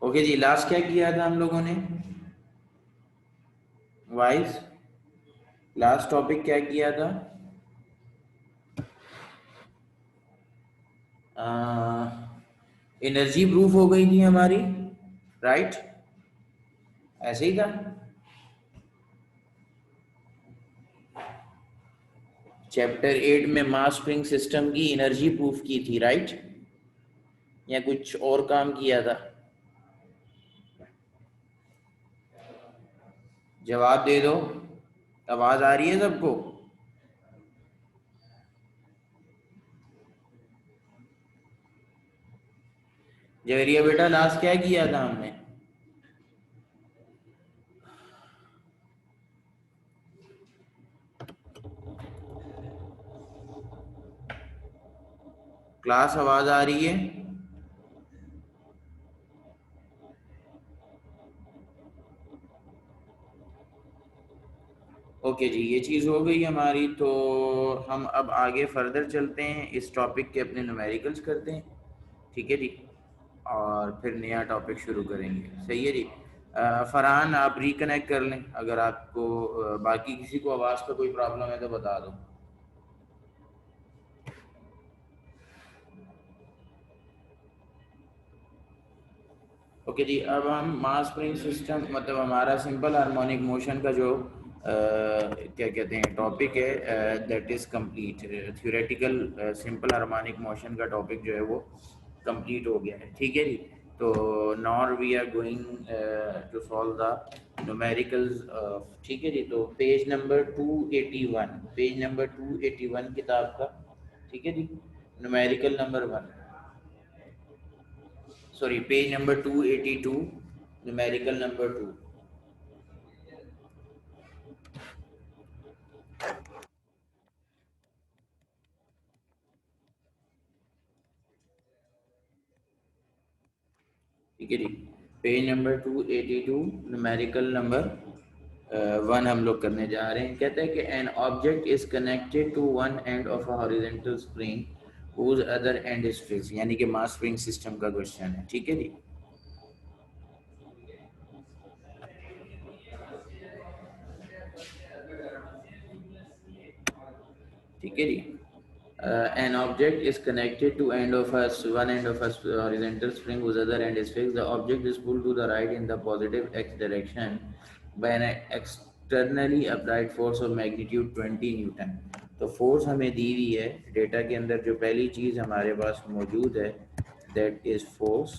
Okay जी, last क्या किया था हम लोगों ने वाइस? लास्ट टॉपिक क्या किया था? एनर्जी प्रूफ हो गई थी हमारी, राइट? ऐसे ही था। चैप्टर 8 में मास स्प्रिंग सिस्टम की एनर्जी प्रूफ की थी, राइट? या कुछ और काम किया था? जवाब दे दो। आवाज आ रही है सबको? जवेरिया बेटा, लास्ट क्या किया था हमने? क्लास आवाज आ रही है? ओके जी, ये चीज़ हो गई हमारी। तो हम अब आगे फर्दर चलते हैं, इस टॉपिक के अपने न्यूमेरिकल्स करते हैं, ठीक है जी, और फिर नया टॉपिक शुरू करेंगे। सही है जी। फरहान, आप रिकनेक्ट कर लें अगर आपको बाकी किसी को आवाज़ का कोई प्रॉब्लम है तो बता दो। ओके जी, अब हम मास स्प्रिंग सिस्टम मतलब हमारा सिंपल हार्मोनिक मोशन का जो क्या कहते हैं टॉपिक है, that is complete. Theoretical simple harmonic motion का टॉपिक जो है वो कंप्लीट हो गया है, ठीक है जी। तो now we are going to solve the numericals, ठीक है जी। तो पेज नंबर 281, पेज नंबर 281 किताब का, ठीक है जी, numerical number 1, sorry page number 282, numerical number 2। ठीक है जी, पेज नंबर 282, न्यूमेरिकल नंबर 1 हम लोग करने जा रहे हैं। कहते हैं कि an object is connected to one end of a horizontal spring whose other end is fixed, यानी कि मास स्प्रिंग सिस्टम का क्वेश्चन है, ठीक है जी। ठीक है जी। An object is connected to end of a one end of a horizontal spring whose other end is fixed. The object is pulled to the right in the positive x direction by an externally applied force of magnitude 20 Newton. तो force हमें दी हुई है data के अंदर। जो पहली चीज़ हमारे पास मौजूद है that is force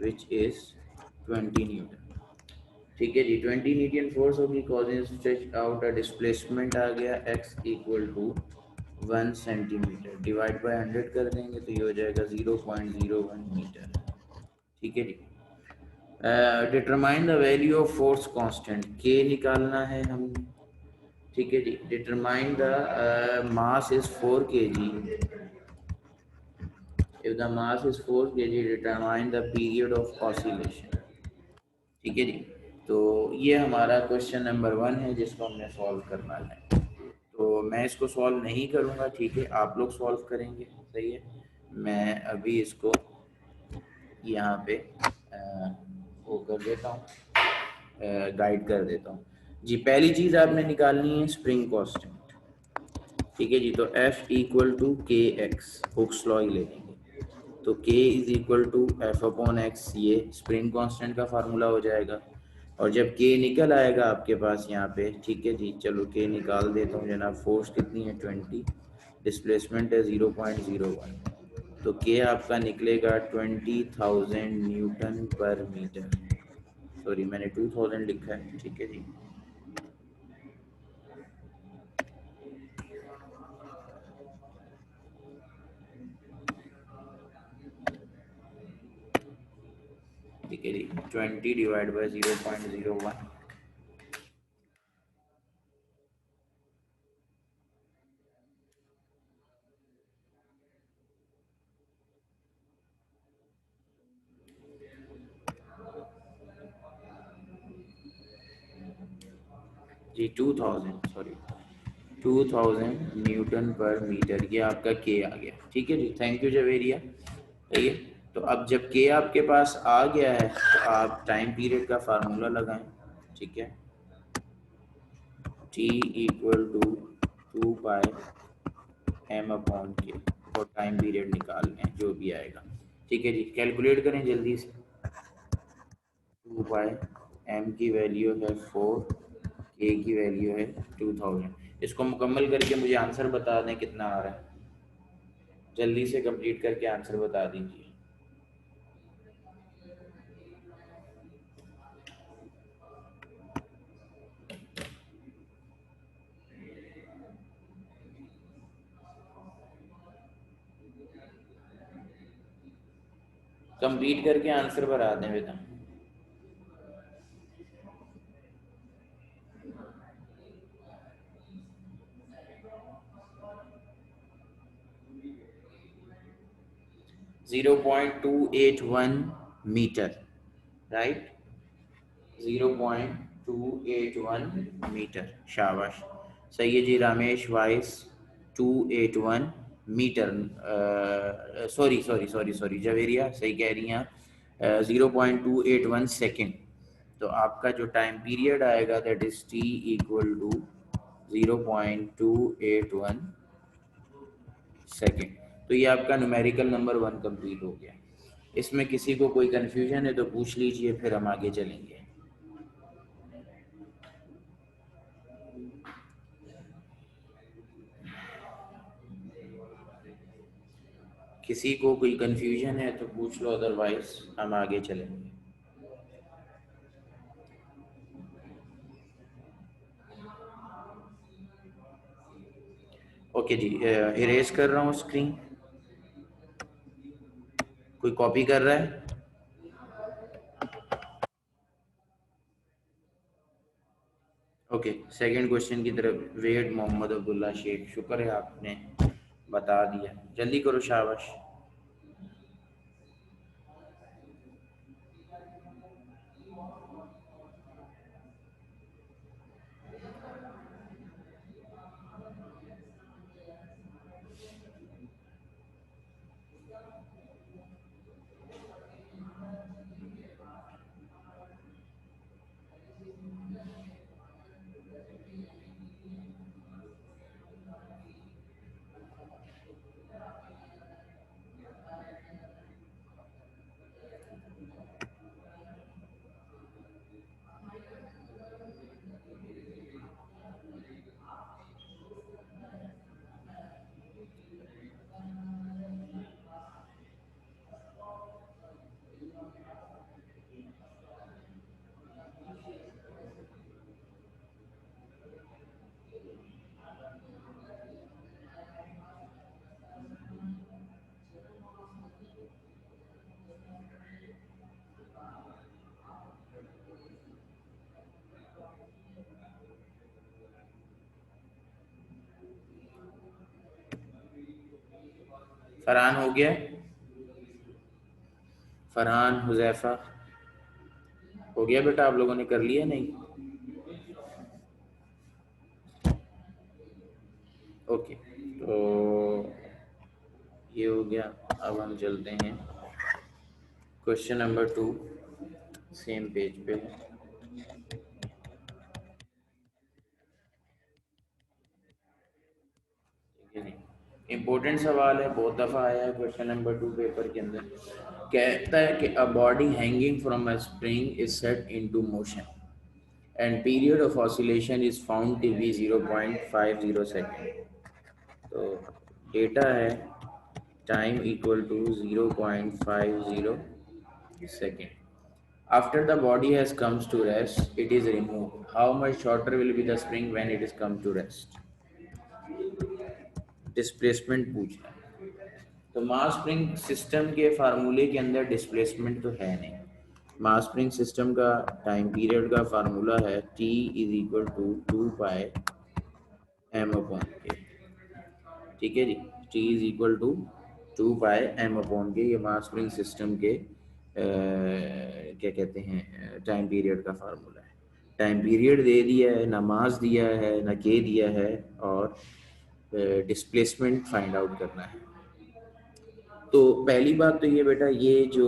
which is 20 newton. ठीक है जी, 20 न्यूटन फोर्स होगी causing stretch out a displacement आ गया x equal to 1 centimetre, divide by 100 कर देंगे तो ये हो जाएगा 0.01 मीटर। ठीक है जी। Determine the value of force constant, K निकालना है हम। ठीक है जी। Determine the mass is 4 kg, if the mass is 4 kg determine the period of oscillation। ठीक है जी। तो ये हमारा क्वेश्चन नंबर 1 है जिसको हमने सॉल्व करना है। तो मैं इसको सॉल्व नहीं करूँगा, ठीक है, आप लोग सॉल्व करेंगे, सही है। मैं अभी इसको यहाँ पे वो कर देता हूँ, गाइड कर देता हूँ जी। पहली चीज़ आपने निकालनी है स्प्रिंग कांस्टेंट, ठीक है जी। तो F equal to K X, Hooke's law ही ले लेंगे। तो K is equal to F upon X, ये स्प्रिंग कांस्टेंट का फार्मूला हो जाएगा। और जब K निकल आएगा आपके पास यहाँ पे, ठीक है जी, चलो K निकाल देता हूँ जनाब। फोर्स कितनी है 20, डिस्प्लेसमेंट है 0.01, तो K आपका निकलेगा 20,000 न्यूटन पर मीटर। सॉरी मैंने 2000 लिखा है, ठीक है जी। ठीक है जी, 20 डिवाइड बाई 0.01, जी 2000, सॉरी 2000 न्यूटन पर मीटर, ये आपका के आ गया। ठीक है जी, थैंक यू जवेरिया। ठीक है, तो अब जब के आपके पास आ गया है तो आप टाइम पीरियड का फार्मूला लगाएं, ठीक है। t इक्वल टू 2πm/k और टाइम पीरियड निकाल लें जो भी आएगा, ठीक है जी। कैलकुलेट करें जल्दी से। 2 पाई, m की वैल्यू है 4, k की वैल्यू है 2000। इसको मुकम्मल करके मुझे आंसर बता दें कितना आ रहा है, जल्दी से कंप्लीट करके आंसर बता दीजिए। कंप्लीट करके आंसर बता दें बेटा। Zero point two eight one metre, right. 0.281 metre, शाबाश, सही है जी। रामेश वाइस 281 metre, sorry sorry sorry sorry Javeria सही कह रही हैं आप, 0.281 सेकेंड। तो आपका जो टाइम पीरियड आएगा that is t equal to 0.281 second. तो ये आपका न्यूमेरिकल नंबर 1 कंप्लीट हो गया। इसमें किसी को कोई कंफ्यूजन है तो पूछ लीजिए, फिर हम आगे चलेंगे। किसी को कोई कंफ्यूजन है तो पूछ लो, अदरवाइज हम आगे चलेंगे। ओके जी, इरेज कर रहा हूँ स्क्रीन। कोई कॉपी कर रहा है? ओके, सेकंड क्वेश्चन की तरफ। वेद मोहम्मद अब्दुल्ला शेख, शुक्र है आपने बता दिया, जल्दी करो, शाबाश। फरहान हो गया? फरहान, हुजैफा, हो गया बेटा? आप लोगों ने कर लिया नहीं? ओके, तो ये हो गया। अब हम चलते हैं क्वेश्चन नंबर 2, सेम पेज पे। इम्पोर्टेंट सवाल है, बहुत दफ़ा आया है क्वेश्चन नंबर 2 पेपर के अंदर। कहता है कि a body hanging from a spring is set into motion and period of oscillation is found to be 0.50 second. तो डेटा है time equal to 0.50 second. After the body has comes to rest, it is removed. How much shorter will be the spring when it is come to rest? Displacement पूछ रहा है। तो मास spring system के फार्मूले के अंदर displacement तो है नहीं। मास स्प्रिंग सिस्टम का टाइम पीरियड का फार्मूला है t is equal to 2πm/k, ठीक है जी। t is equal to 2πm/k, ये मास स्प्रिंग सिस्टम के क्या कहते हैं टाइम पीरियड का फार्मूला है। टाइम पीरियड दे दिया है, ना मास दिया है, ना के दिया है, और डिस्प्लेसमेंट फाइंड आउट करना है। तो पहली बात तो ये बेटा, ये जो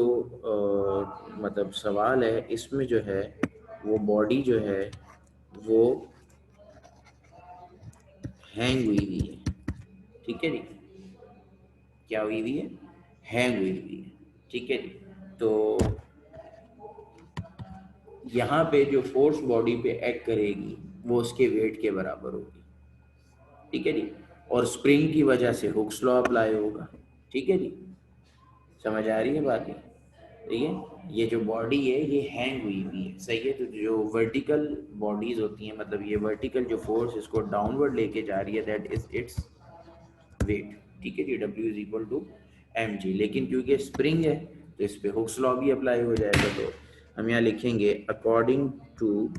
मतलब सवाल है, इसमें जो है वो बॉडी जो है वो हैंग हुई हुई है। ठीक है जी, क्या हुई हुई है? हैंग हुई हुई है। ठीक है जी। तो यहाँ पे जो फोर्स बॉडी पे एक्ट करेगी वो उसके वेट के बराबर होगी। ठीक है जी। और स्प्रिंग की वजह से हुक्स लॉ अप्लाई होगा। ठीक है जी, समझ आ रही है बात? ठीक है, ये जो बॉडी है ये हैंग हुई हुई है, सही है। तो जो वर्टिकल बॉडीज होती हैं, मतलब ये वर्टिकल जो फोर्स इसको डाउनवर्ड लेके जा रही है, दैट इज इट्स वेट। ठीक है जी, W is equal to mg। लेकिन क्योंकि स्प्रिंग है तो इस पे हुक्स लॉ भी अप्लाई हो जाएगा। तो हम यहाँ लिखेंगे according to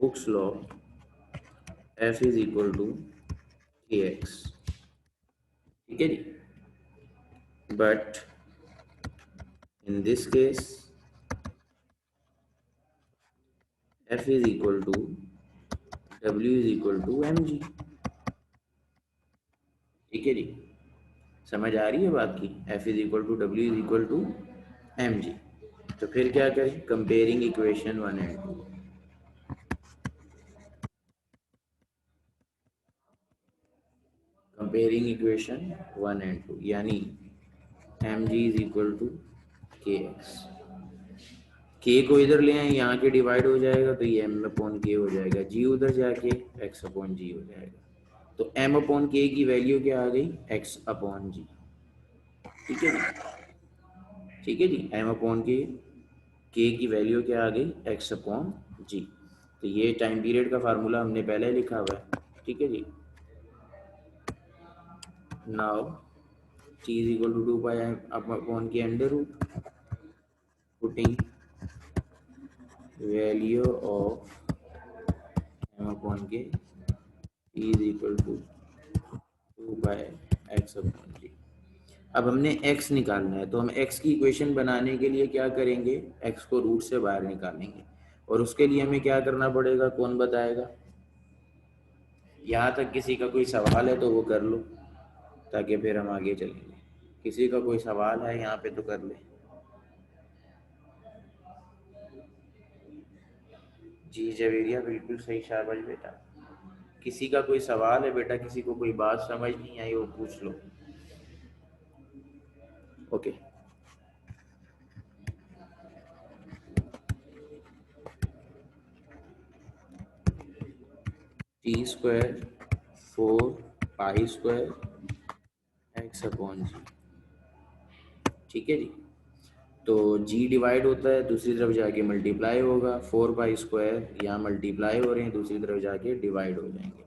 Hooke's law F is equal to kx। ठीक है जी, but in this case F is equal to W is equal to mg। ठीक है जी, समझ आ रही है बात की? F is equal to W is equal to M G. तो फिर क्या करें? Comparing equation 1 and 2। Comparing equation 1 and 2 यानी M G is equal to K X. K को इधर ले आए, यहाँ के डिवाइड हो जाएगा तो ये एम अपॉन के हो जाएगा, जी उधर जाके एक्स अपॉन जी हो जाएगा। तो एम अपॉन के की वैल्यू क्या आ गई? X upon G. ठीक है जी, ठीक है जी, एम अपॉन के की वैल्यू क्या आ गई? एक्स अपॉन जी। तो ये टाइम पीरियड का फार्मूला हमने पहले लिखा हुआ है। ठीक है जी। Now T is equal to 2 pi upon K under root, putting value of M upon K T is equal to 2 pi X upon G. अब हमने x निकालना है, तो हम x की इक्वेशन बनाने के लिए क्या करेंगे? x को रूट से बाहर निकालेंगे। और उसके लिए हमें क्या करना पड़ेगा? कौन बताएगा? यहाँ तक किसी का कोई सवाल है तो वो कर लो, ताकि फिर हम आगे चलेंगे। किसी का कोई सवाल है यहाँ पे तो कर ले। जी जवेरिया, बिल्कुल सही, शाबाश बेटा। किसी का कोई सवाल है बेटा? किसी को कोई बात समझ नहीं आई वो पूछ लो। Okay. T square 4 pi square X upon G. ठीक है जी। तो जी डिवाइड होता है, दूसरी तरफ जाके मल्टीप्लाई होगा। 4 पाई स्क्वायर यहाँ मल्टीप्लाई हो रहे हैं, दूसरी तरफ जाके डिवाइड हो जाएंगे।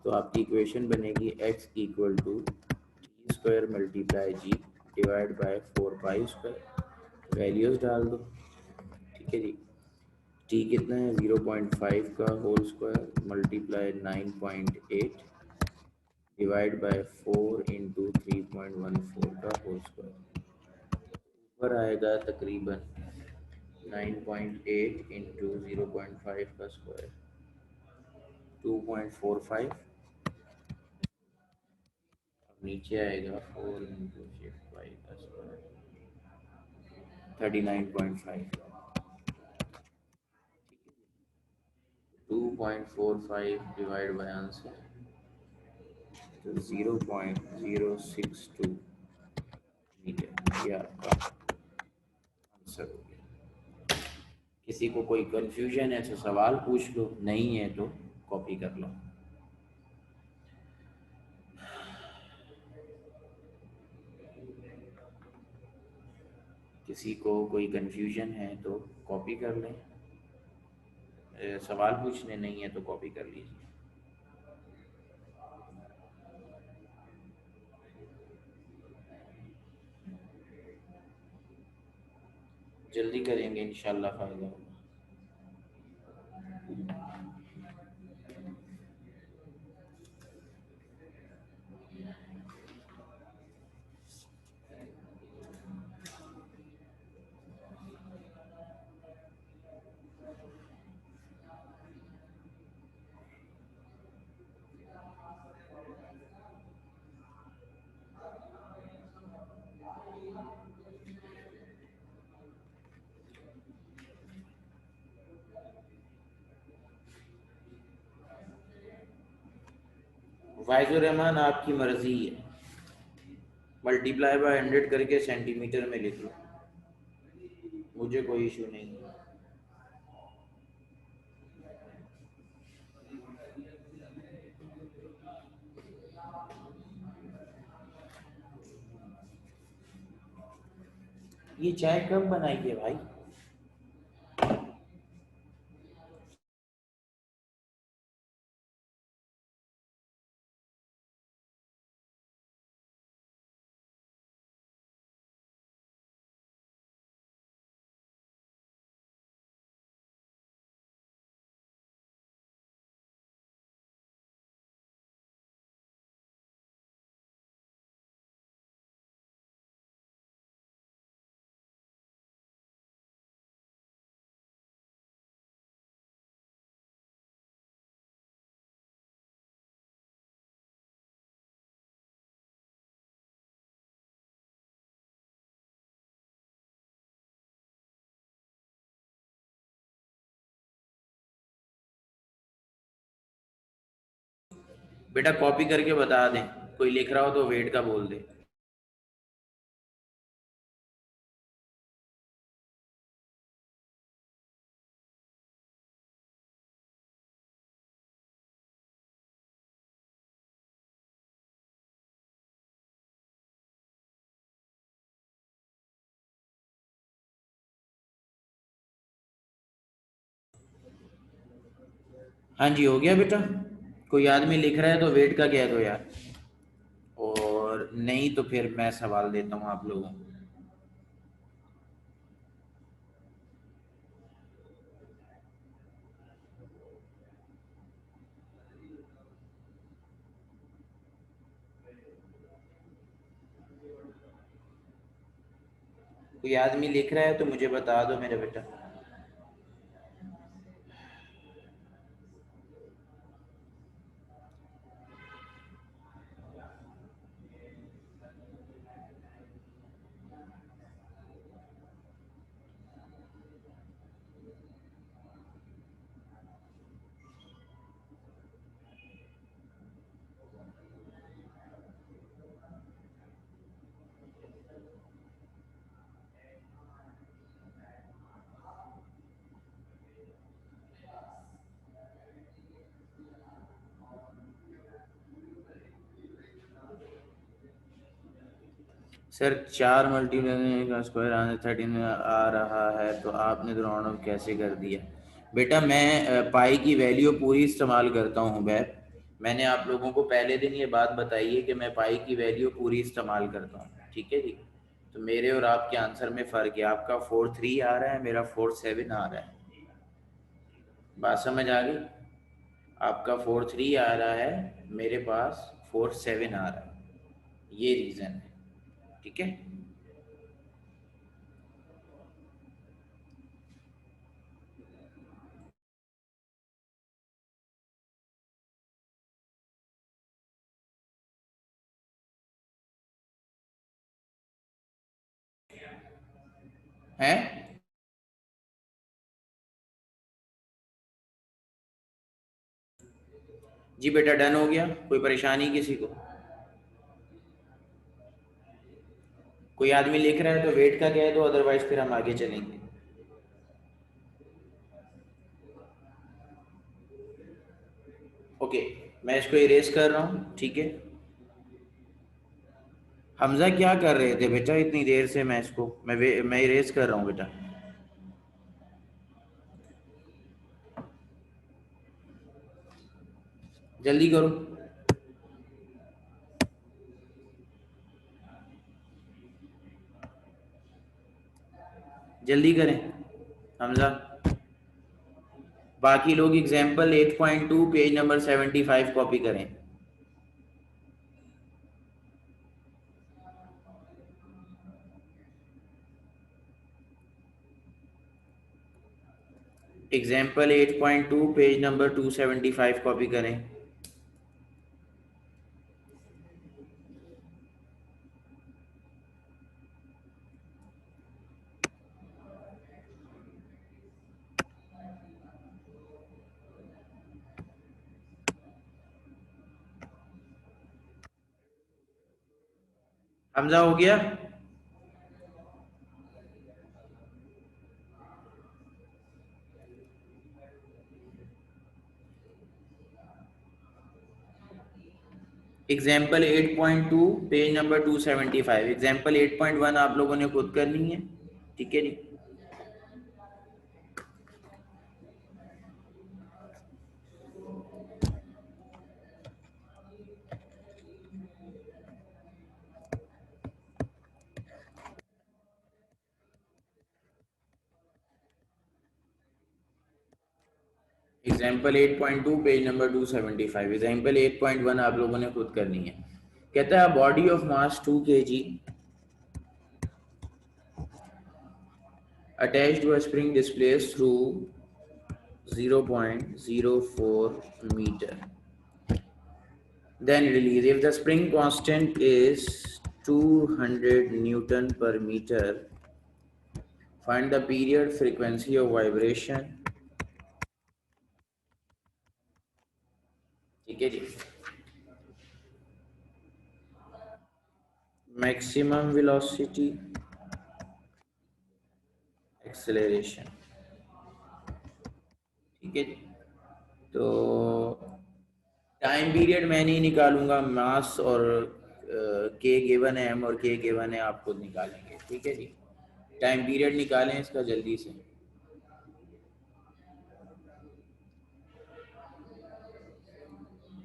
तो आपकी इक्वेशन बनेगी X equal to T square multiply G divide by 4 pi square. Values डाल दो। ठीक है जी। टी कितना है? 0.5 का whole square multiply 9.8 divide by 4 × 3.14 का होल स्क्वायर। ऊपर आएगा तकरीबन 9.8 इंटू 0.5 का स्क्वायर 2.45। अब नीचे आएगा 4 × 5 का स्क्वायर 39.5। 2.45 डिवाइड बाय आंसर तो 0.062 मीटर, ये आपका आंसर हो गया। किसी को कोई कंफ्यूजन है तो सवाल पूछ लो, नहीं है तो कॉपी कर लो। किसी को कोई कंफ्यूजन है तो कॉपी कर लें। सवाल पूछने नहीं है तो कॉपी कर लीजिए। जल्दी करेंगे इंशाल्लाह, फ़ायदा होगा। फाइजुर रहमान आपकी मर्जी है, मल्टीप्लाई बाय 100 करके सेंटीमीटर में लिख लो, मुझे कोई इशू नहीं है। ये चाय कब बनाई है भाई? बेटा कॉपी करके बता दें, कोई लिख रहा हो तो वेट का बोल दे। हाँ जी, हो गया बेटा। कोई आदमी लिख रहा है तो वेट का कह दो यार, और नहीं तो फिर मैं सवाल देता हूँ आप लोगों को। कोई आदमी लिख रहा है तो मुझे बता दो मेरे बेटा। सर 4 मल्टीप्लाई का स्क्वायर आने 13 आ रहा है, तो आपने तो राउंड ऑफ कैसे कर दिया? बेटा मैं पाई की वैल्यू पूरी इस्तेमाल करता हूँ बैब। मैंने आप लोगों को पहले दिन ये बात बताई है कि मैं पाई की वैल्यू पूरी इस्तेमाल करता हूँ, ठीक है जी। तो मेरे और आपके आंसर में फ़र्क है, आपका 4-3 आ रहा है, मेरा 4-7 आ रहा है। बात समझ आ गई? आपका 4-3 आ रहा है, मेरे पास 4-7 आ रहा है, ये रीज़न है, ठीक है। हैं? जी बेटा डन हो गया, कोई परेशानी किसी को? कोई आदमी लिख रहा है तो वेट का कह दो, अदरवाइज फिर हम आगे चलेंगे। ओके, मैं इसको इरेज कर रहा हूँ, ठीक है। हमजा क्या कर रहे थे बेटा इतनी देर से? मैं इरेज कर रहा हूँ बेटा। जल्दी करो, जल्दी करें हमजा। बाकी लोग एग्जाम्पल 8.2 पेज नंबर 75 कॉपी करें। एग्जाम्पल 8.2 पेज नंबर 275 कॉपी करें। हमजा हो गया? Example 8.2 page number 275। एग्जाम्पल 8.1 आप लोगों ने खुद करनी है, ठीक है जी। Example 8.2 page number 275। एग्जाम्पल 8.1 आप लोगों ने खुद करनी है। कहता है body of mass 2 kg attached to a spring displaced through 0.04 meter, then release. If the spring constant is 200 Newton per meter, find the period, frequency of vibration, ठीक है जी, maximum velocity, acceleration, ठीक है जी। तो टाइम पीरियड मैं नहीं निकालूंगा, मास और के गिवन है, एम और के गिवन है, आप खुद निकालेंगे, ठीक है जी। टाइम पीरियड निकालें इसका जल्दी से।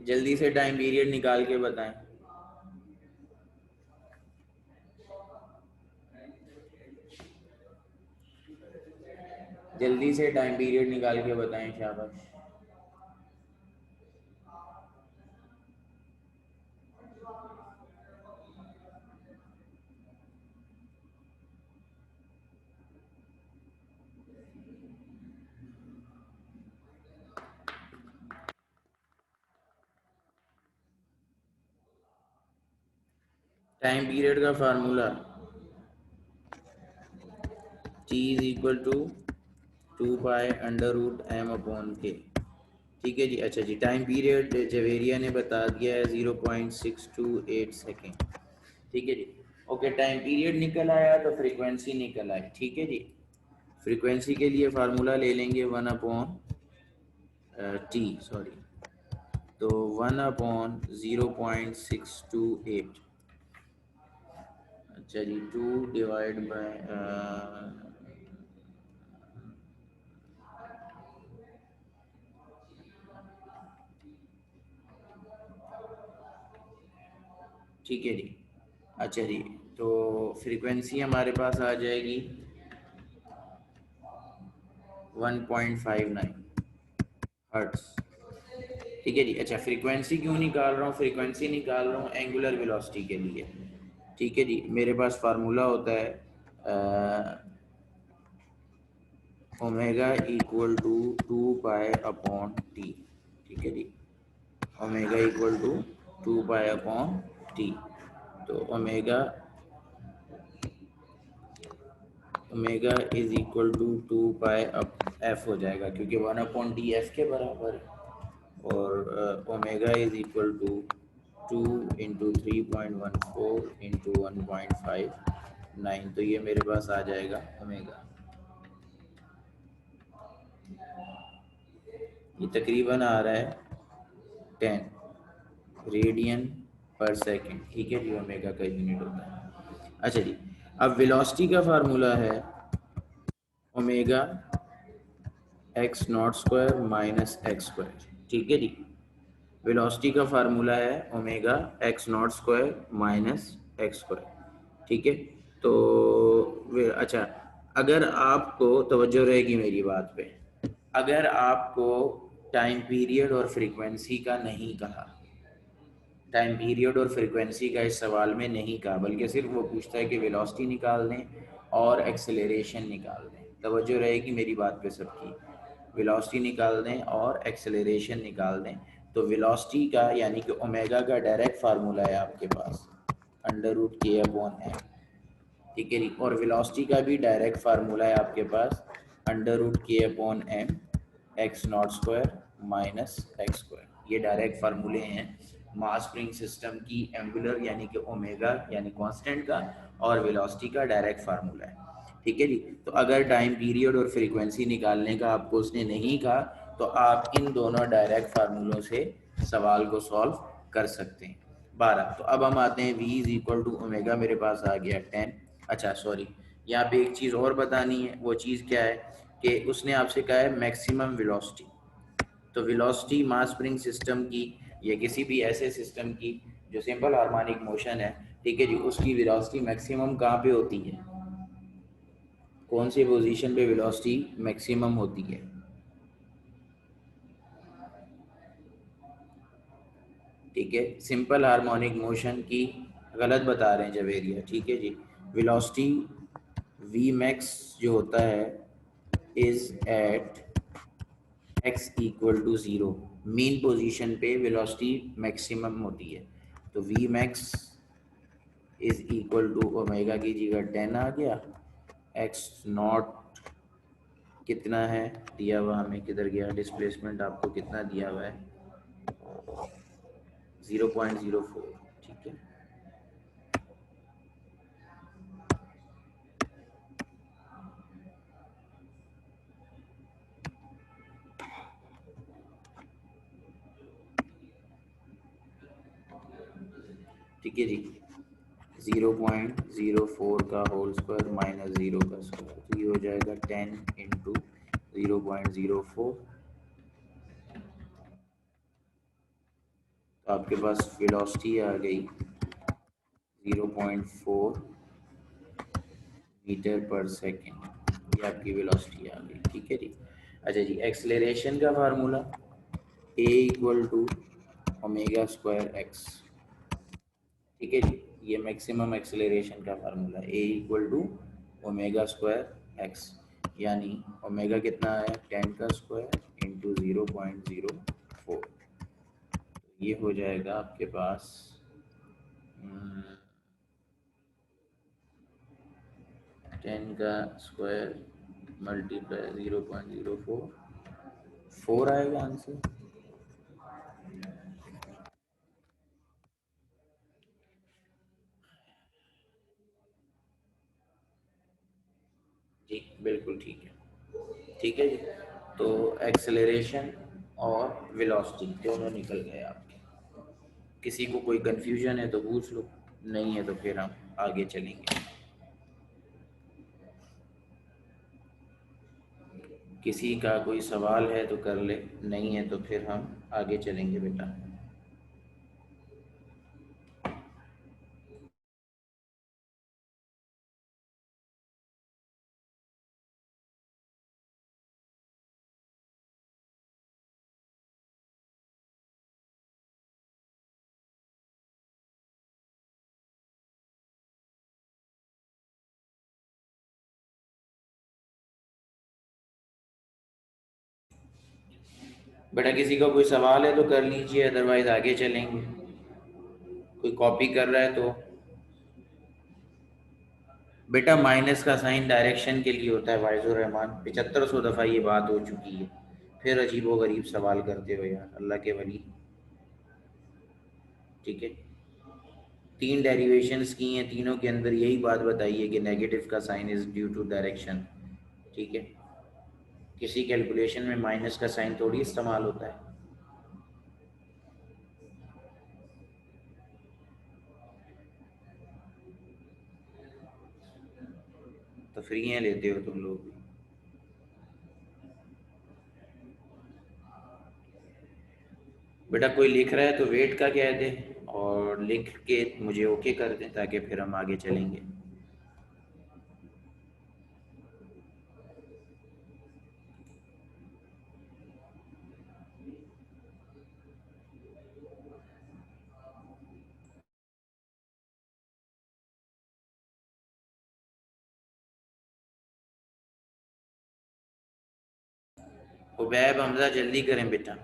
जल्दी से टाइम पीरियड निकाल के बताएं। जल्दी से टाइम पीरियड निकाल के बताएं, शाबाश। टाइम पीरियड का formula T is equal to 2 pi under root m/k, ठीक है जी। अच्छा जी, टाइम पीरियड जवेरिया ने बता दिया है 0.628 सेकेंड, ठीक है जी। ओके, टाइम पीरियड निकल आया तो फ्रीक्वेंसी निकल आई, ठीक है जी। फ्रीक्वेंसी के लिए फार्मूला ले लेंगे 1/t, सॉरी, तो 1/0.628, अच्छा जी, 2 डिवाइड बाय ठीक है जी। अच्छा जी, तो फ्रीक्वेंसी हमारे पास आ जाएगी 1.59 हर्ट्स, ठीक है जी। अच्छा, फ्रीक्वेंसी क्यों निकाल रहा हूँ? फ्रीक्वेंसी निकाल रहा हूँ एंगुलर वेलोसिटी के लिए, ठीक है जी। मेरे पास फार्मूला होता है ओमेगा इक्वल टू 2 पाई/टी, ठीक है जी। ओमेगा इक्वल टू 2 पाई/टी, तो omega omega is equal to 2 pi F हो जाएगा, क्योंकि 1/टी एफ के बराबर है। और omega is equal to 2 into 3.14 into 1.59, तो ये मेरे पास आ जाएगा ओमेगा, ये तकरीबन आ रहा है 10 रेडियन पर सेकेंड, ठीक है जी। ओमेगा का यूनिट होता है। अच्छा जी, अब वेलोसिटी का फार्मूला है omega x not square minus x square, ठीक है जी। वेलोसिटी का फार्मूला है omega x not square minus x square, ठीक है। तो अच्छा, अगर आपको तवज्जो रहेगी मेरी बात पे, अगर आपको टाइम पीरियड और फ्रीक्वेंसी का नहीं कहा, टाइम पीरियड और फ्रीक्वेंसी का इस सवाल में नहीं कहा, बल्कि सिर्फ वो पूछता है कि वेलोसिटी निकाल दें और एक्सेलरेशन निकाल दें, तवज्जो रहेगी मेरी बात पे सबकी, वेलोसिटी निकाल दें और एक्सेलरेशन निकाल दें, तो वेलोसिटी का यानी कि ओमेगा का डायरेक्ट फार्मूला है आपके पास √k/m, ठीक है जी। और वेलोसिटी का भी डायरेक्ट फार्मूला है आपके पास √k/m x not square minus x square, ये डायरेक्ट फार्मूले हैं मास स्प्रिंग सिस्टम की एंगुलर यानी कि ओमेगा यानी कांस्टेंट का और वेलोसिटी का डायरेक्ट फार्मूला है। ठीक है जी। तो अगर टाइम पीरियड और फ्रीक्वेंसी निकालने का आपको उसने नहीं कहा तो आप इन दोनों डायरेक्ट फार्मूलों से सवाल को सॉल्व कर सकते हैं। 12। तो अब हम आते हैं v is equal to omega, मेरे पास आ गया 10। अच्छा सॉरी, यहाँ पे एक चीज़ और बतानी है। वो चीज़ क्या है कि उसने आपसे कहा है मैक्सिमम वेलोसिटी। तो वेलोसिटी मास स्प्रिंग सिस्टम की या किसी भी ऐसे सिस्टम की जो सिंपल हार्मोनिक मोशन है, ठीक है जी, उसकी वेलोसिटी मैक्सिमम कहाँ पे होती है, कौन सी पोजीशन पे वेलोसिटी मैक्सिमम होती है? ठीक है, सिंपल हार्मोनिक मोशन की गलत बता रहे हैं जब एरिया। ठीक है जी, वेलोसिटी वी मैक्स जो होता है is at X equal to zero. Mean position पे वेलोसिटी मैक्सिमम होती है। तो V max is equal to omega की जगह 10 आ गया। एक्स नॉट कितना है दिया हुआ हमें, किधर गया डिस्प्लेसमेंट, आपको कितना दिया हुआ है 0.04। ठीक है, ठीक है जी। 0.04 का होल स्क्वायर माइनस ज़ीरो का स्क्वायर, तो ये हो जाएगा 10 इंटू 0.04। तो आपके पास वेलोसिटी आ गई 0.4 मीटर पर सेकेंड। ये आपकी वेलोसिटी आ गई। ठीक है जी। अच्छा जी, एक्सेलरेशन का formula A equal to omega square X. ठीक है जी, ये मैक्सिमम एक्सेलरेशन का फार्मूला है, A equal to omega square X, यानी ओमेगा कितना है 10 का स्क्वायर इंटू 0.04। ये हो जाएगा आपके पास 10 का स्क्वायर मल्टीप्लाई 0.04 आएगा आंसर। जी बिल्कुल ठीक है। ठीक है जी। तो एक्सेलरेशन और वेलोसिटी दोनों निकल गए आपके। किसी को कोई कंफ्यूजन है तो पूछ लो, नहीं है तो फिर हम आगे चलेंगे। किसी का कोई सवाल है तो कर ले, नहीं है तो फिर हम आगे चलेंगे बेटा। बेटा किसी का कोई सवाल है तो कर लीजिए, अदरवाइज आगे चलेंगे। कोई कॉपी कर रहा है तो बेटा माइनस का साइन डायरेक्शन के लिए होता है वाइजुर रहमान, 7500 दफ़ा ये बात हो चुकी है। फिर अजीबो गरीब सवाल करते हो यार, अल्लाह के वली। ठीक है, 3 डेरिवेशंस की हैं, तीनों के अंदर यही बात बताई है कि नेगेटिव का sign is due to direction. ठीक है, किसी कैलकुलेशन में माइनस का साइन थोड़ी इस्तेमाल होता है। तफरीहें लेते हो तुम लोग। बेटा कोई लिख रहा है तो वेट का कह दे और लिख के मुझे ओके कर दे ताकि फिर हम आगे चलेंगे। उबैब हमजा जल्दी करें बेटा।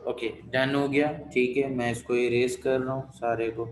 ओके, डन हो गया। ठीक है, मैं इसको इरेज कर रहा हूँ सारे को।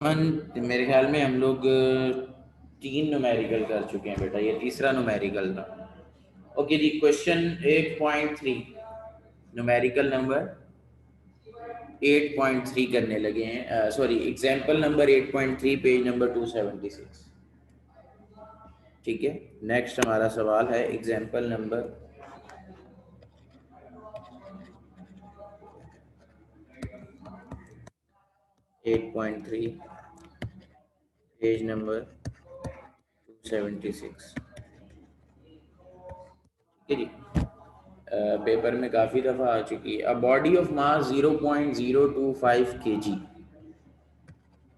मेरे ख्याल में हम लोग 3 न्यूमेरिकल कर चुके हैं बेटा, ये तीसरा न्यूमेरिकल था। ओके जी, क्वेश्चन 8.3, न्यूमेरिकल नंबर 8.3 करने लगे हैं। Sorry, example number 8.3, page number 276। ठीक है, नेक्स्ट हमारा सवाल है एग्जाम्पल नंबर 8.3, पेज नंबर 276। ठीक है जी। पेपर में काफ़ी दफ़ा आ चुकी है। A body of mass 0.025 kg,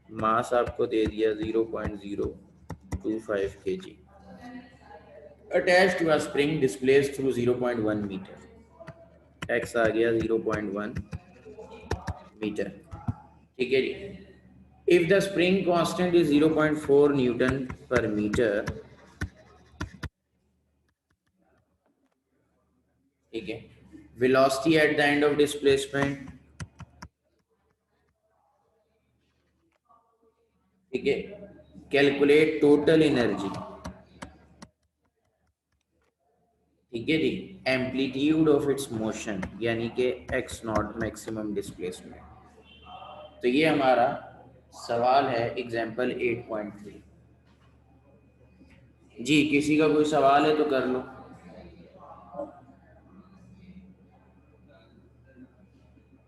mass आपको दे दिया 0.025 kg, attach to a spring displace through 0.1 metre, x आ गया 0.1 मीटर। ठीक है जी। If the spring constant is 0.4 newton पर मीटर, ठीक है, velocity at the end of displacement, ठीक है, कैलकुलेट टोटल एनर्जी, ठीक है जी, एम्पलीट्यूड ऑफ इट्स मोशन यानी कि एक्स नॉट मैक्सिमम डिस्प्लेसमेंट। तो ये हमारा सवाल है एग्जाम्पल 8.3। जी, किसी का कोई सवाल है तो कर लो।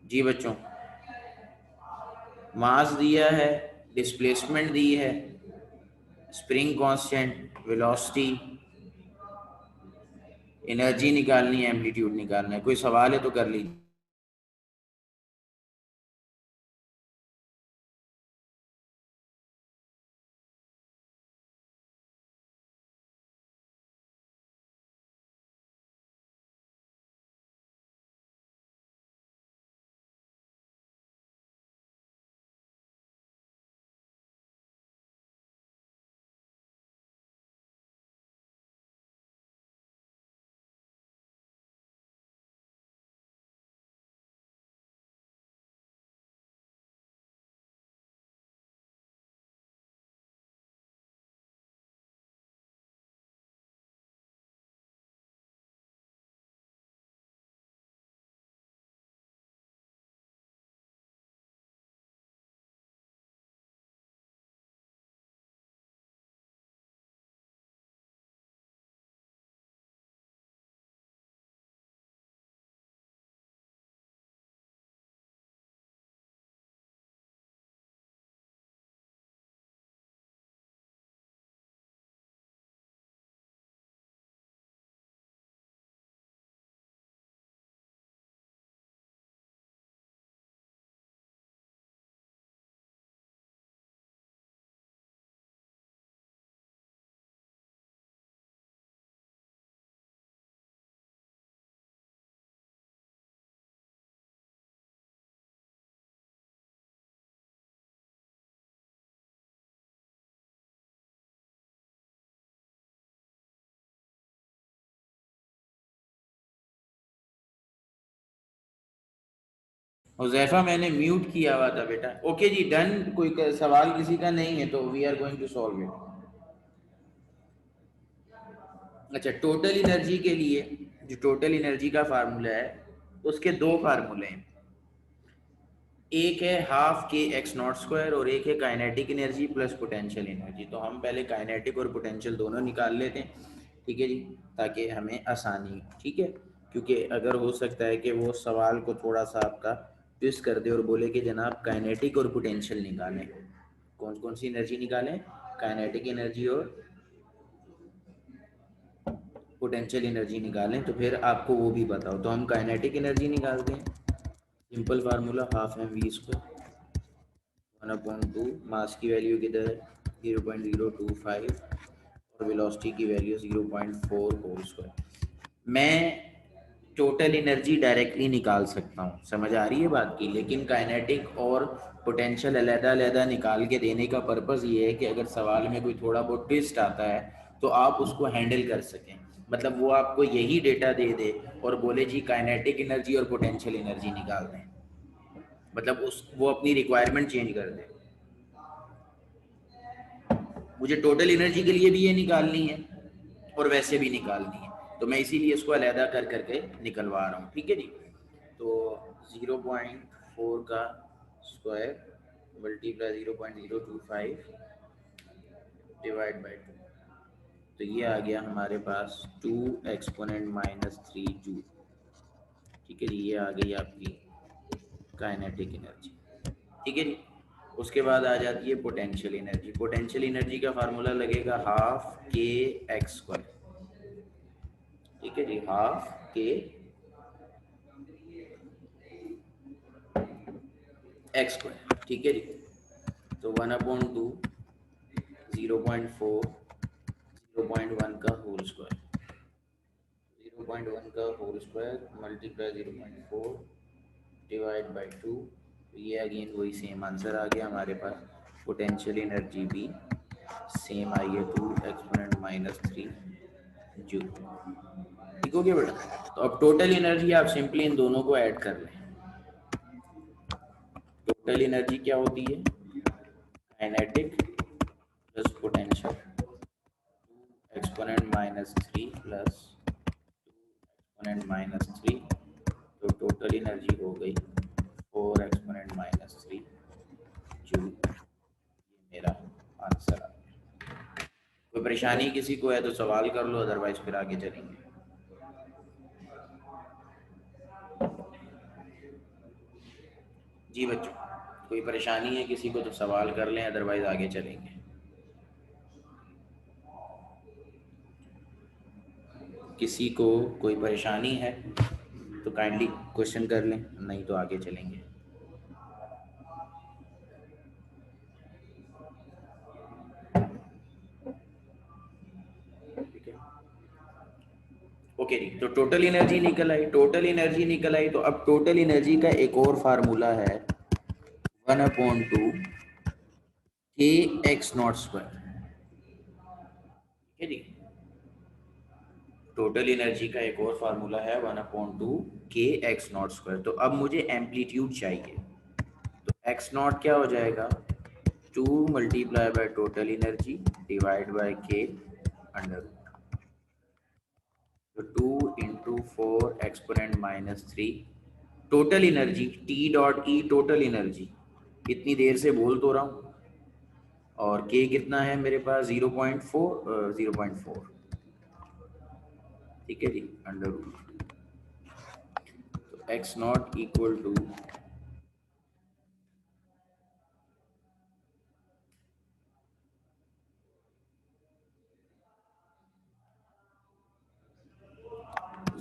जी बच्चों, मास दिया है, डिस्प्लेसमेंट दी है, स्प्रिंग कांस्टेंट, वेलोसिटी, एनर्जी निकालनी है, एम्पलीट्यूड निकालना है। कोई सवाल है तो कर लीजिए। हुज़ैफा मैंने म्यूट किया हुआ था बेटा। ओके जी, डन। कोई सवाल किसी का नहीं है तो we are going to solve it. अच्छा, टोटल एनर्जी के लिए जो टोटल एनर्जी का फार्मूला है उसके दो फार्मूले हैं। एक है हाफ के एक्स नॉट स्क्वायर और एक है kinetic energy plus potential energy. तो हम पहले काइनेटिक और पोटेंशियल दोनों निकाल लेते हैं, ठीक है जी, ताकि हमें आसानी हो, ठीक है। क्योंकि अगर हो सकता है कि वो सवाल को थोड़ा सा आपका ट्विस्ट कर दे और बोले कि जनाब काइनेटिक और पोटेंशियल निकालें, कौन कौन सी एनर्जी निकालें, काइनेटिक एनर्जी और पोटेंशियल एनर्जी निकालें, तो फिर आपको वो भी बताओ। तो हम काइनेटिक एनर्जी निकालते हैं। Simple formula half M V square 1/2, mass की वैल्यू किधर है 0.025 और वेलोसिटी की वैल्यू 0.4 होल स्क्वायर। मैं टोटल एनर्जी डायरेक्टली निकाल सकता हूँ, समझ आ रही है बात की, लेकिन काइनेटिक और पोटेंशियल अलग-अलग निकाल के देने का पर्पस ये है कि अगर सवाल में कोई थोड़ा बहुत ट्विस्ट आता है तो आप उसको हैंडल कर सकें। मतलब वो आपको यही डेटा दे दे और बोले जी काइनेटिक एनर्जी और पोटेंशियल एनर्जी निकाल दें, मतलब उस वो अपनी रिक्वायरमेंट चेंज कर दे। मुझे टोटल एनर्जी के लिए भी ये निकालनी है और वैसे भी निकालनी है, तो मैं इसीलिए इसको अलहदा कर करके निकलवा रहा हूँ, ठीक है जी। तो 0.4 का स्क्वायर मल्टीप्लाई 0.025 डिवाइड बाई 2, तो ये आ गया हमारे पास 2 एक्सपोनेंट माइनस 3 जूल, ठीक है जी। ये आ गई आपकी काइनेटिक एनर्जी, ठीक है जी। उसके बाद आ जाती है पोटेंशियल एनर्जी। पोटेंशियल एनर्जी का फार्मूला लगेगा हाफ के एक्स स्क्वायर, ठीक है जी, हाफ के एक्स स्क्वायर, ठीक है जी। तो 1/2 0.4 0.1 का होल स्क्वायर, 0.1 का whole square multiply 0.4 divide by 2, ये अगेन वही सेम आंसर आ गया हमारे पास। पोटेंशियल एनर्जी भी सेम आई है 2 एक्सपोनेंट माइनस 3 जूल, ठीक हो गया बेटा। तो अब टोटल एनर्जी आप सिंपली इन दोनों को ऐड कर लें। टोटल एनर्जी क्या होती है, kinetic plus potential exponent minus 3 plus exponent minus 3, तो टोटल एनर्जी हो गई 4 एक्सपोनेंट माइनस 3 जूल। ये मेरा आंसर आ गया। कोई परेशानी किसी को है तो सवाल कर लो, अदरवाइज फिर आगे चलेंगे। जी बच्चों, कोई परेशानी है किसी को तो सवाल कर लें, अदरवाइज आगे चलेंगे। किसी को कोई परेशानी है तो काइंडली क्वेश्चन कर लें, नहीं तो आगे चलेंगे। ठीक है, ओके जी। तो टोटल एनर्जी निकल आई, टोटल एनर्जी निकल आई, तो अब टोटल एनर्जी का एक और फार्मूला है 1/2 के एक्स नॉट स्क्वायर, ठीक है जी। टोटल एनर्जी का एक और फार्मूला है 1/2 के एक्स नॉट स्क्वायर। तो अब मुझे एम्पलीट्यूड चाहिए, तो एक्स नॉट क्या हो जाएगा 2 multiply by total energy divide by के अंडर रूट, तो 2 into 4 exponent minus 3 total energy T dot E total energy इतनी देर से बोल तो रहा हूँ, और के कितना है मेरे पास 0.4, ठीक है जी, अंडर रूट। तो एक्स नॉट इक्वल टू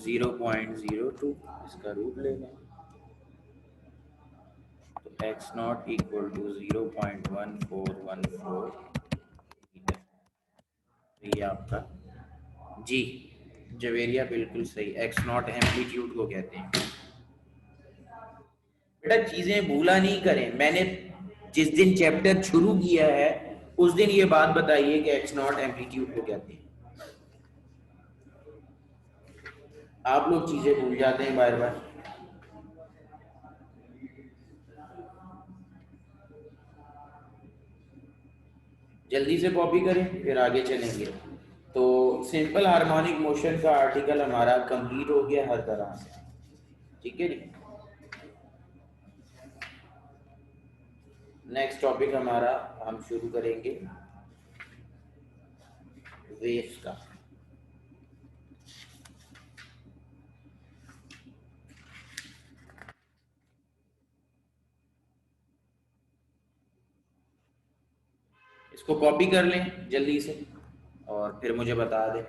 0.02, इसका रूट ले लें, तो X not equal to 0.1414 metre. ये आपका जी जवेरिया बिल्कुल सही, एक्स नॉट एम्पलीट्यूड को कहते हैं। बेटा चीजें भूला नहीं करें, मैंने जिस दिन चैप्टर शुरू किया है उस दिन ये बात बताइए कि एक्स नॉट एम्पलीट्यूड को कहते हैं। आप लोग चीजें भूल जाते हैं बार बार। जल्दी से कॉपी करें फिर आगे चलेंगे। तो सिंपल हार्मोनिक मोशन का आर्टिकल हमारा कंप्लीट हो गया हर तरह से, ठीक है जी। नेक्स्ट टॉपिक हमारा हम शुरू करेंगे वेव्स का। इसको कॉपी कर लें जल्दी से और फिर मुझे बता दें।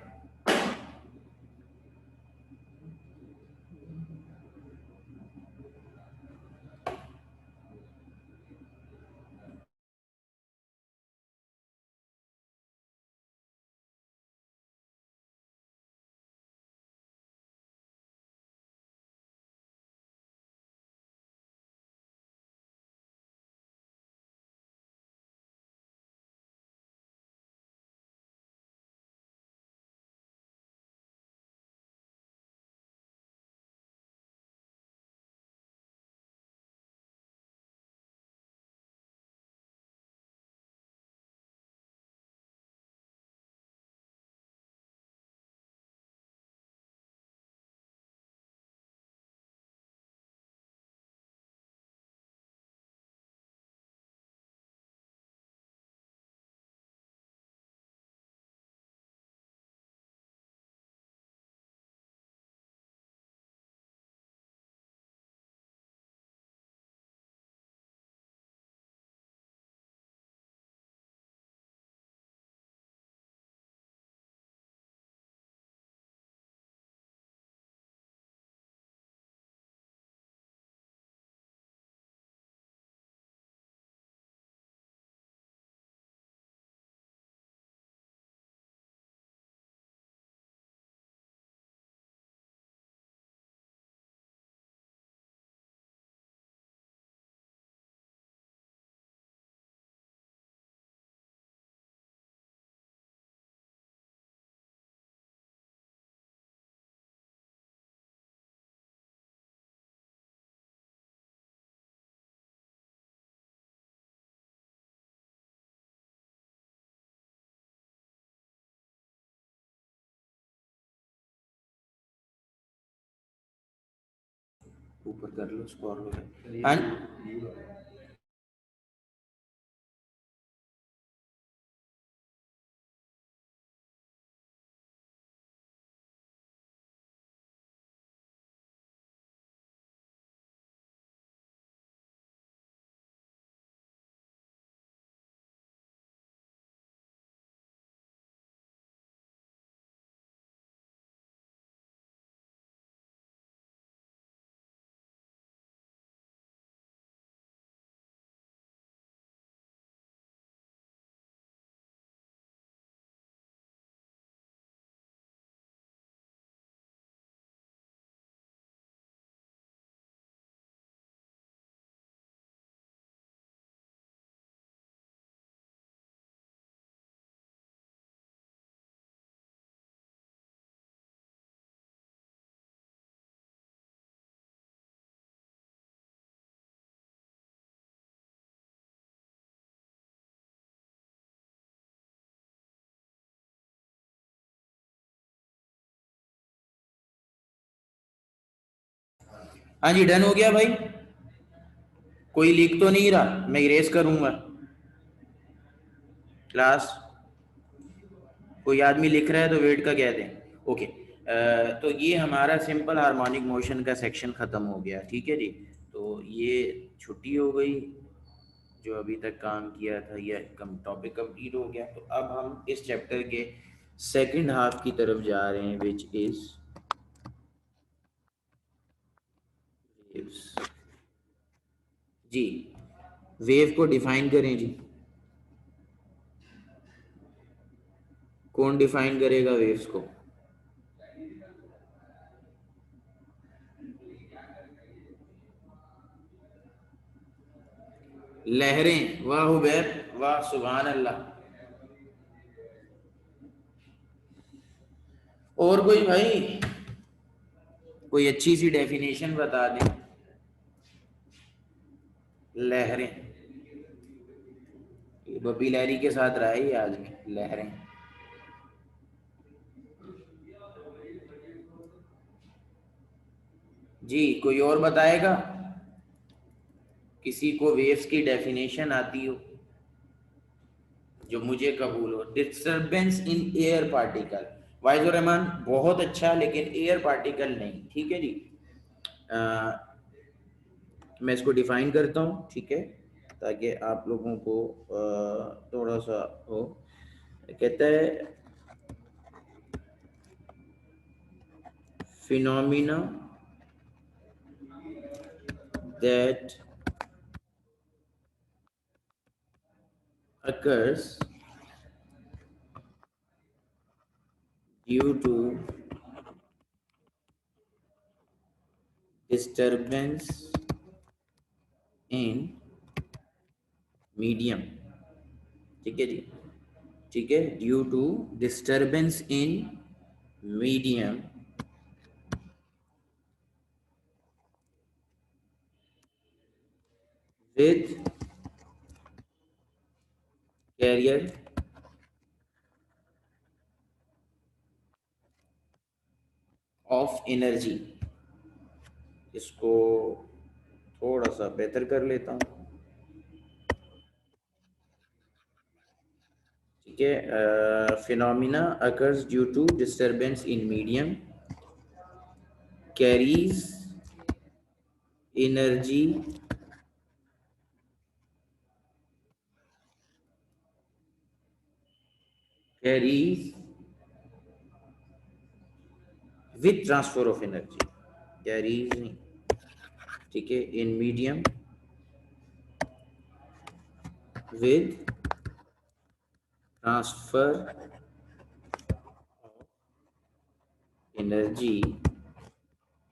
ऊपर कर लो स्क्रॉल हो। हाँ हाँ जी डन हो गया भाई। कोई लिख तो नहीं रहा, मैं इरेज करूंगा। क्लास कोई आदमी लिख रहा है तो वेट का कह दें। ओके तो ये हमारा सिंपल हार्मोनिक मोशन का सेक्शन ख़त्म हो गया, ठीक है जी। तो ये छुट्टी हो गई, जो अभी तक काम किया था ये कम टॉपिक कंप्लीट हो गया। तो अब हम इस चैप्टर के सेकंड हाफ की तरफ जा रहे हैं, विच इज वेव्स। जी वेव को डिफाइन करें जी। कौन डिफाइन करेगा वेव्स को? लहरें, वाह उबैर, वाह सुभान अल्लाह। और कोई भाई कोई अच्छी सी डेफिनेशन बता दें। लहरें बब्बी लहरी के साथ रहा है ये आदमी, लहरें। जी कोई और बताएगा, किसी को वेव्स की डेफिनेशन आती हो जो मुझे कबूल हो। डिस्टरबेंस इन एयर पार्टिकल, वाइजुर रहमान बहुत अच्छा, लेकिन एयर पार्टिकल नहीं। ठीक है जी, मैं इसको डिफाइन करता हूँ, ठीक है, ताकि आप लोगों को थोड़ा सा हो। कहता है phenomena that occurs due to disturbance in medium, ठीक है जी, ठीक है, due to disturbance in medium with carrier of energy. इसको थोड़ा सा बेहतर कर लेता हूँ, ठीक है। Phenomena occurs due to disturbance in medium carries energy carries with transfer of energy, carries नहीं, ठीक है, in medium with transfer energy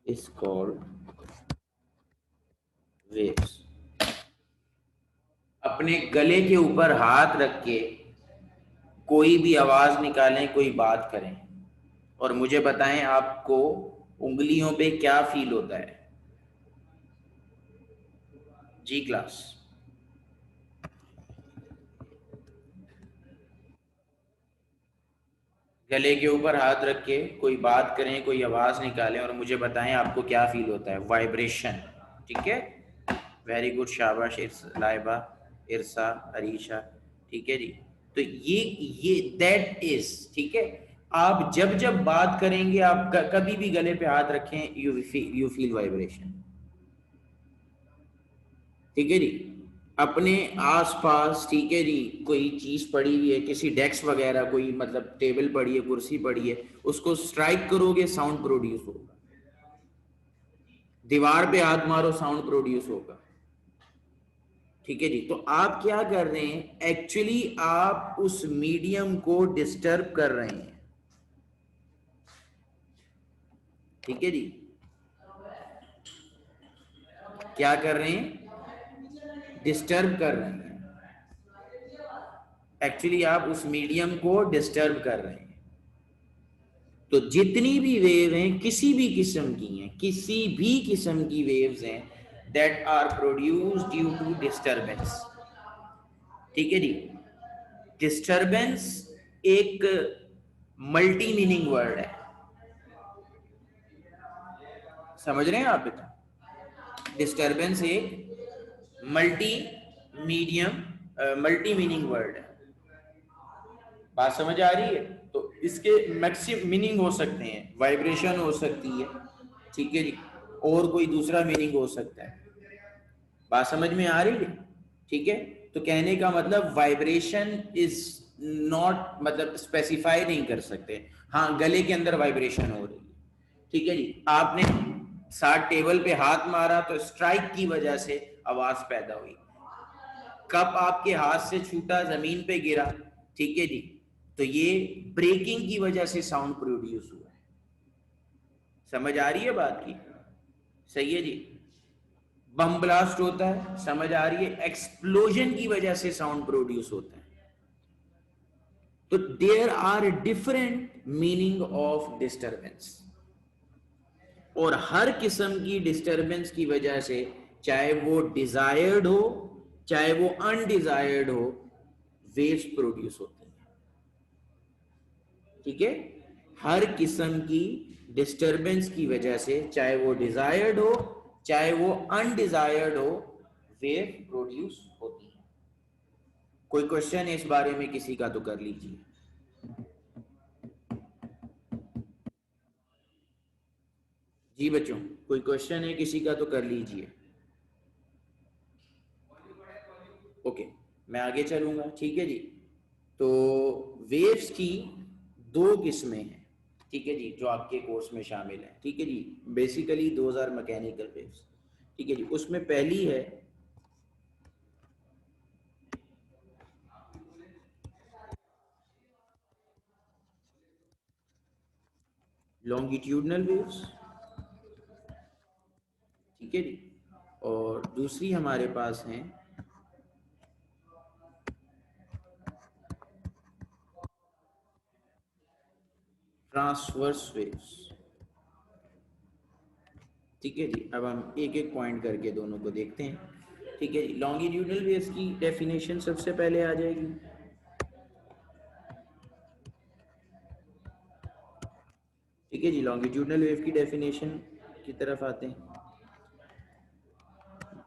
is called waves। अपने गले के ऊपर हाथ रख के कोई भी आवाज निकालें, कोई बात करें और मुझे बताएं आपको उंगलियों पे क्या फील होता है। जी क्लास, गले के ऊपर हाथ रख के कोई बात करें, कोई आवाज निकालें और मुझे बताएं आपको क्या फील होता है। वाइब्रेशन, ठीक है, वेरी गुड, शाबाश लाइबा, इरसा, अरीशा, ठीक है जी। तो ये दैट इज, ठीक है, आप जब जब बात करेंगे, आप कभी भी गले पे हाथ रखें, यू फील वाइब्रेशन, ठीक है जी। अपने आसपास, ठीक है जी, कोई चीज पड़ी हुई है, किसी डेस्क वगैरह, कोई मतलब टेबल पड़ी है, कुर्सी पड़ी है, उसको स्ट्राइक करोगे, साउंड प्रोड्यूस होगा। दीवार पे हाथ मारो, साउंड प्रोड्यूस होगा, ठीक है जी। तो आप क्या कर रहे हैं, एक्चुअली आप उस मीडियम को डिस्टर्ब कर रहे हैं, ठीक है जी। क्या कर रहे हैं, डिस्टर्ब कर रहे हैं, एक्चुअली आप उस मीडियम को डिस्टर्ब कर रहे हैं। तो जितनी भी वेव हैं, किसी भी किस्म की हैं, किसी भी किस्म की वेव्स हैं, that are produced due to disturbance, ठीक है जी। डिस्टर्बेंस एक मल्टी मीनिंग वर्ड है, समझ रहे हैं आप बेटा। डिस्टर्बेंस एक मल्टी मीनिंग वर्ड है, बात समझ आ रही है। तो इसके मैक्सिमम मीनिंग हो सकते हैं, वाइब्रेशन हो सकती है, ठीक है जी, और कोई दूसरा मीनिंग हो सकता है, बात समझ में आ रही है, ठीक है। तो कहने का मतलब वाइब्रेशन इज नॉट, मतलब स्पेसिफाई नहीं कर सकते, हाँ गले के अंदर वाइब्रेशन हो रही है, ठीक है जी। आपने साथ टेबल पे हाथ मारा तो स्ट्राइक की वजह से आवाज पैदा हुई, कप आपके हाथ से छूटा, जमीन पे गिरा, ठीक है जी, तो ये ब्रेकिंग की वजह से साउंड प्रोड्यूस हुआ है। समझ आ रही है बात की, सही है जी। बम ब्लास्ट होता है, समझ आ रही है, एक्सप्लोजन की वजह से साउंड प्रोड्यूस होता है। तो there are different meaning of disturbance, और हर किस्म की डिस्टरबेंस की वजह से, चाहे वो डिजायर्ड हो चाहे वो अनडिजायर्ड हो, वेव्स प्रोड्यूस होती हैं। ठीक है, हर किस्म की डिस्टरबेंस की वजह से, चाहे वो डिजायर्ड हो चाहे वो अनडिजायर्ड हो, वेव प्रोड्यूस होती है। कोई क्वेश्चन है इस बारे में किसी का तो कर लीजिए। जी बच्चों, कोई क्वेश्चन है किसी का तो कर लीजिए। ओके, मैं आगे चलूंगा। ठीक है जी। तो वेव्स की दो किस्में हैं, ठीक है जी, जो आपके कोर्स में शामिल है। ठीक है जी, basically those are mechanical waves. ठीक है जी, उसमें पहली है लॉन्गिट्यूडनल वेव्स। ठीक है जी, और दूसरी हमारे पास है ट्रांसवर्स वेव्स। ठीक है जी, अब हम एक एक पॉइंट करके दोनों को देखते हैं। ठीक है जी, लॉन्गिट्यूडनल वेव्स की डेफिनेशन सबसे पहले आ जाएगी। ठीक है जी, लॉन्गिट्यूडनल वेव की डेफिनेशन की तरफ आते हैं।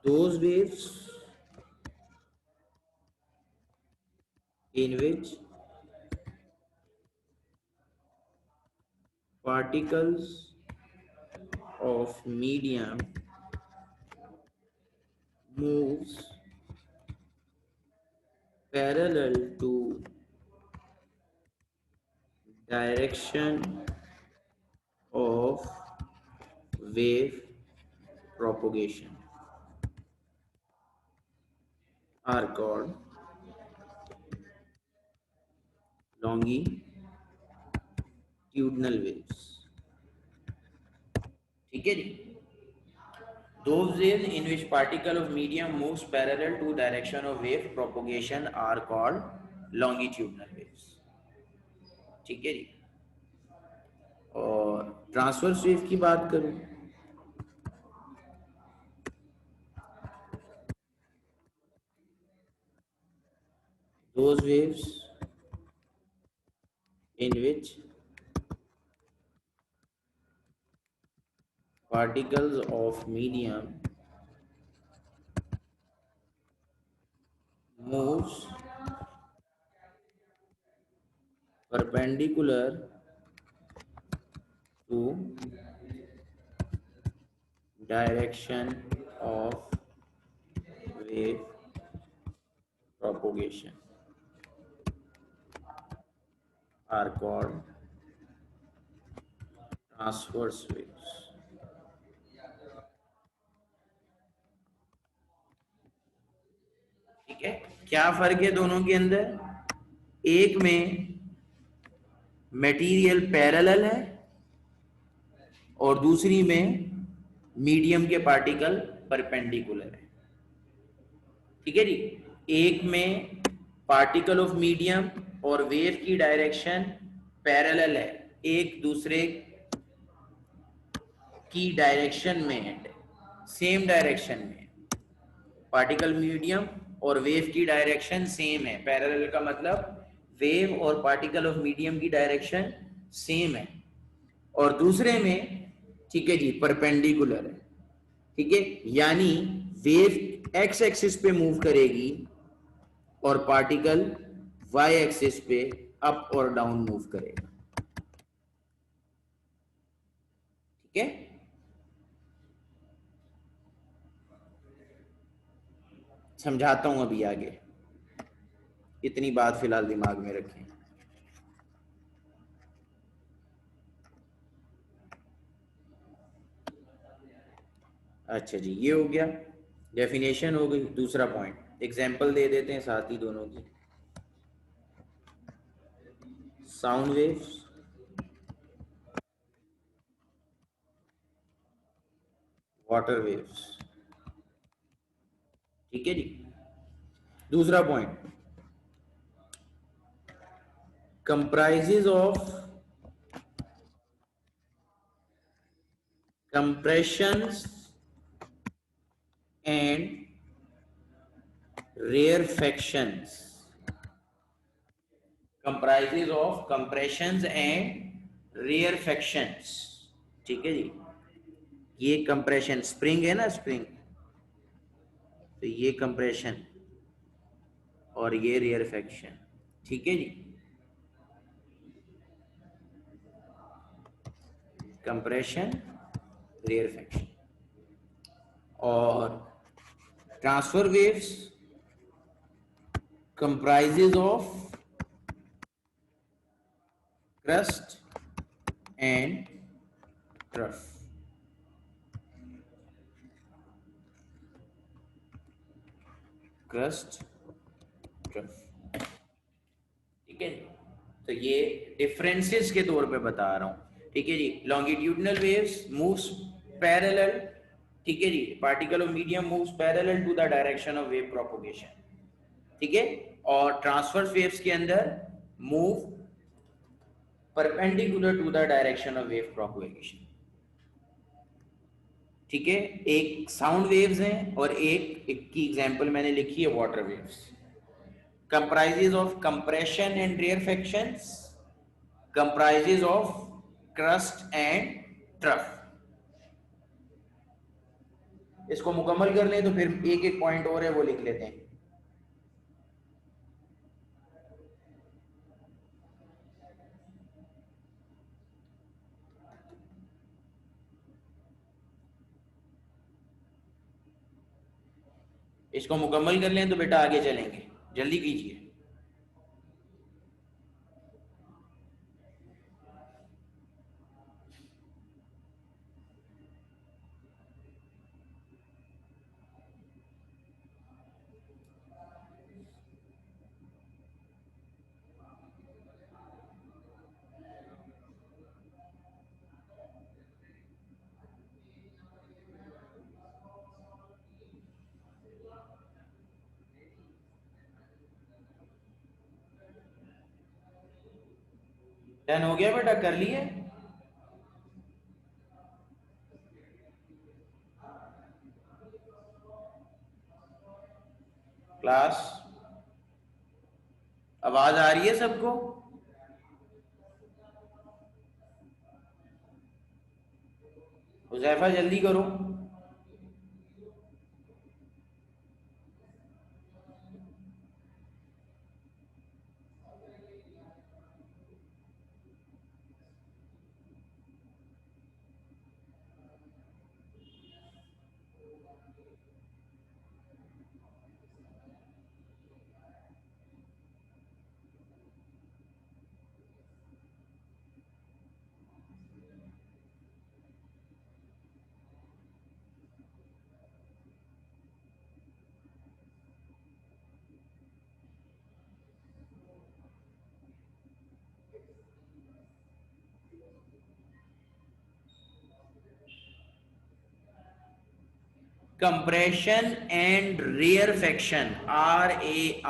Those waves in which particles of medium moves parallel to direction of wave propagation are called longitudinal waves. ठीक है जी, those waves in which particle of medium moves parallel to direction of wave propagation are called longitudinal waves. ठीक है जी, और transverse wave की बात करूं, those waves in which particles of medium moves perpendicular to direction of wave propagation are called transverse waves. ठीक है, क्या फर्क है दोनों के अंदर? एक में मटेरियल पैरेलल है और दूसरी में मीडियम के पार्टिकल परपेंडिकुलर है। ठीक है जी, एक में पार्टिकल ऑफ मीडियम और वेव की डायरेक्शन पैरेलल है, एक दूसरे की डायरेक्शन में है, सेम डायरेक्शन में। पार्टिकल मीडियम और वेव की डायरेक्शन सेम है। पैरेलल का मतलब वेव और पार्टिकल ऑफ मीडियम की डायरेक्शन सेम है। और दूसरे में, ठीक है जी, परपेंडिकुलर है। ठीक है, यानी वेव एक्स एक्सिस पे मूव करेगी और पार्टिकल वाई एक्सिस पे अप और डाउन मूव करेगा। ठीक है, समझाता हूं अभी आगे, इतनी बात फिलहाल दिमाग में रखें। अच्छा जी, ये हो गया, डेफिनेशन हो गई। दूसरा पॉइंट एग्जांपल दे देते हैं साथ ही दोनों की। Sound waves, water waves. ठीक है जी, दूसरा point comprises of compressions and rarefactions comprises of compressions and rarefactions. ठीक है जी, ये कंप्रेशन स्प्रिंग है ना, स्प्रिंग, तो ये कंप्रेशन और ये रेयरफेक्शन। ठीक है जी, कंप्रेशन, रेयरफेक्शन। और transfer waves comprises of crust and trough। crust, trough। ठीक है, तो ये डिफरेंसेस के तौर पे बता रहा हूँ। ठीक है जी, लॉन्गिट्यूडनल वेव्स मूव्स पैरेलल। ठीक है जी, particle of medium moves parallel to the direction of wave propagation. ठीक है, और ट्रांसवर्स वेव्स के अंदर move perpendicular to the direction of wave propagation. ठीक है, एक साउंड वेव्स हैं और एक की एग्जांपल मैंने लिखी है water waves. Comprises of compression and rarefactions, comprises of crest and trough. इसको मुकम्मल कर लें तो फिर एक एक पॉइंट और है वो लिख लेते हैं। इसको मुकम्मल कर लें तो बेटा आगे चलेंगे, जल्दी कीजिए। डन हो गया बेटा, कर लिए? क्लास आवाज आ रही है सबको? हुजैफा जल्दी करो। Compression and rarefaction, RAREFACTIONS,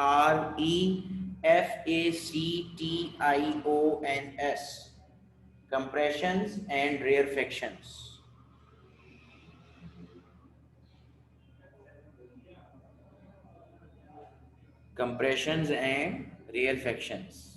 compressions and rarefactions। compressions and rarefactions।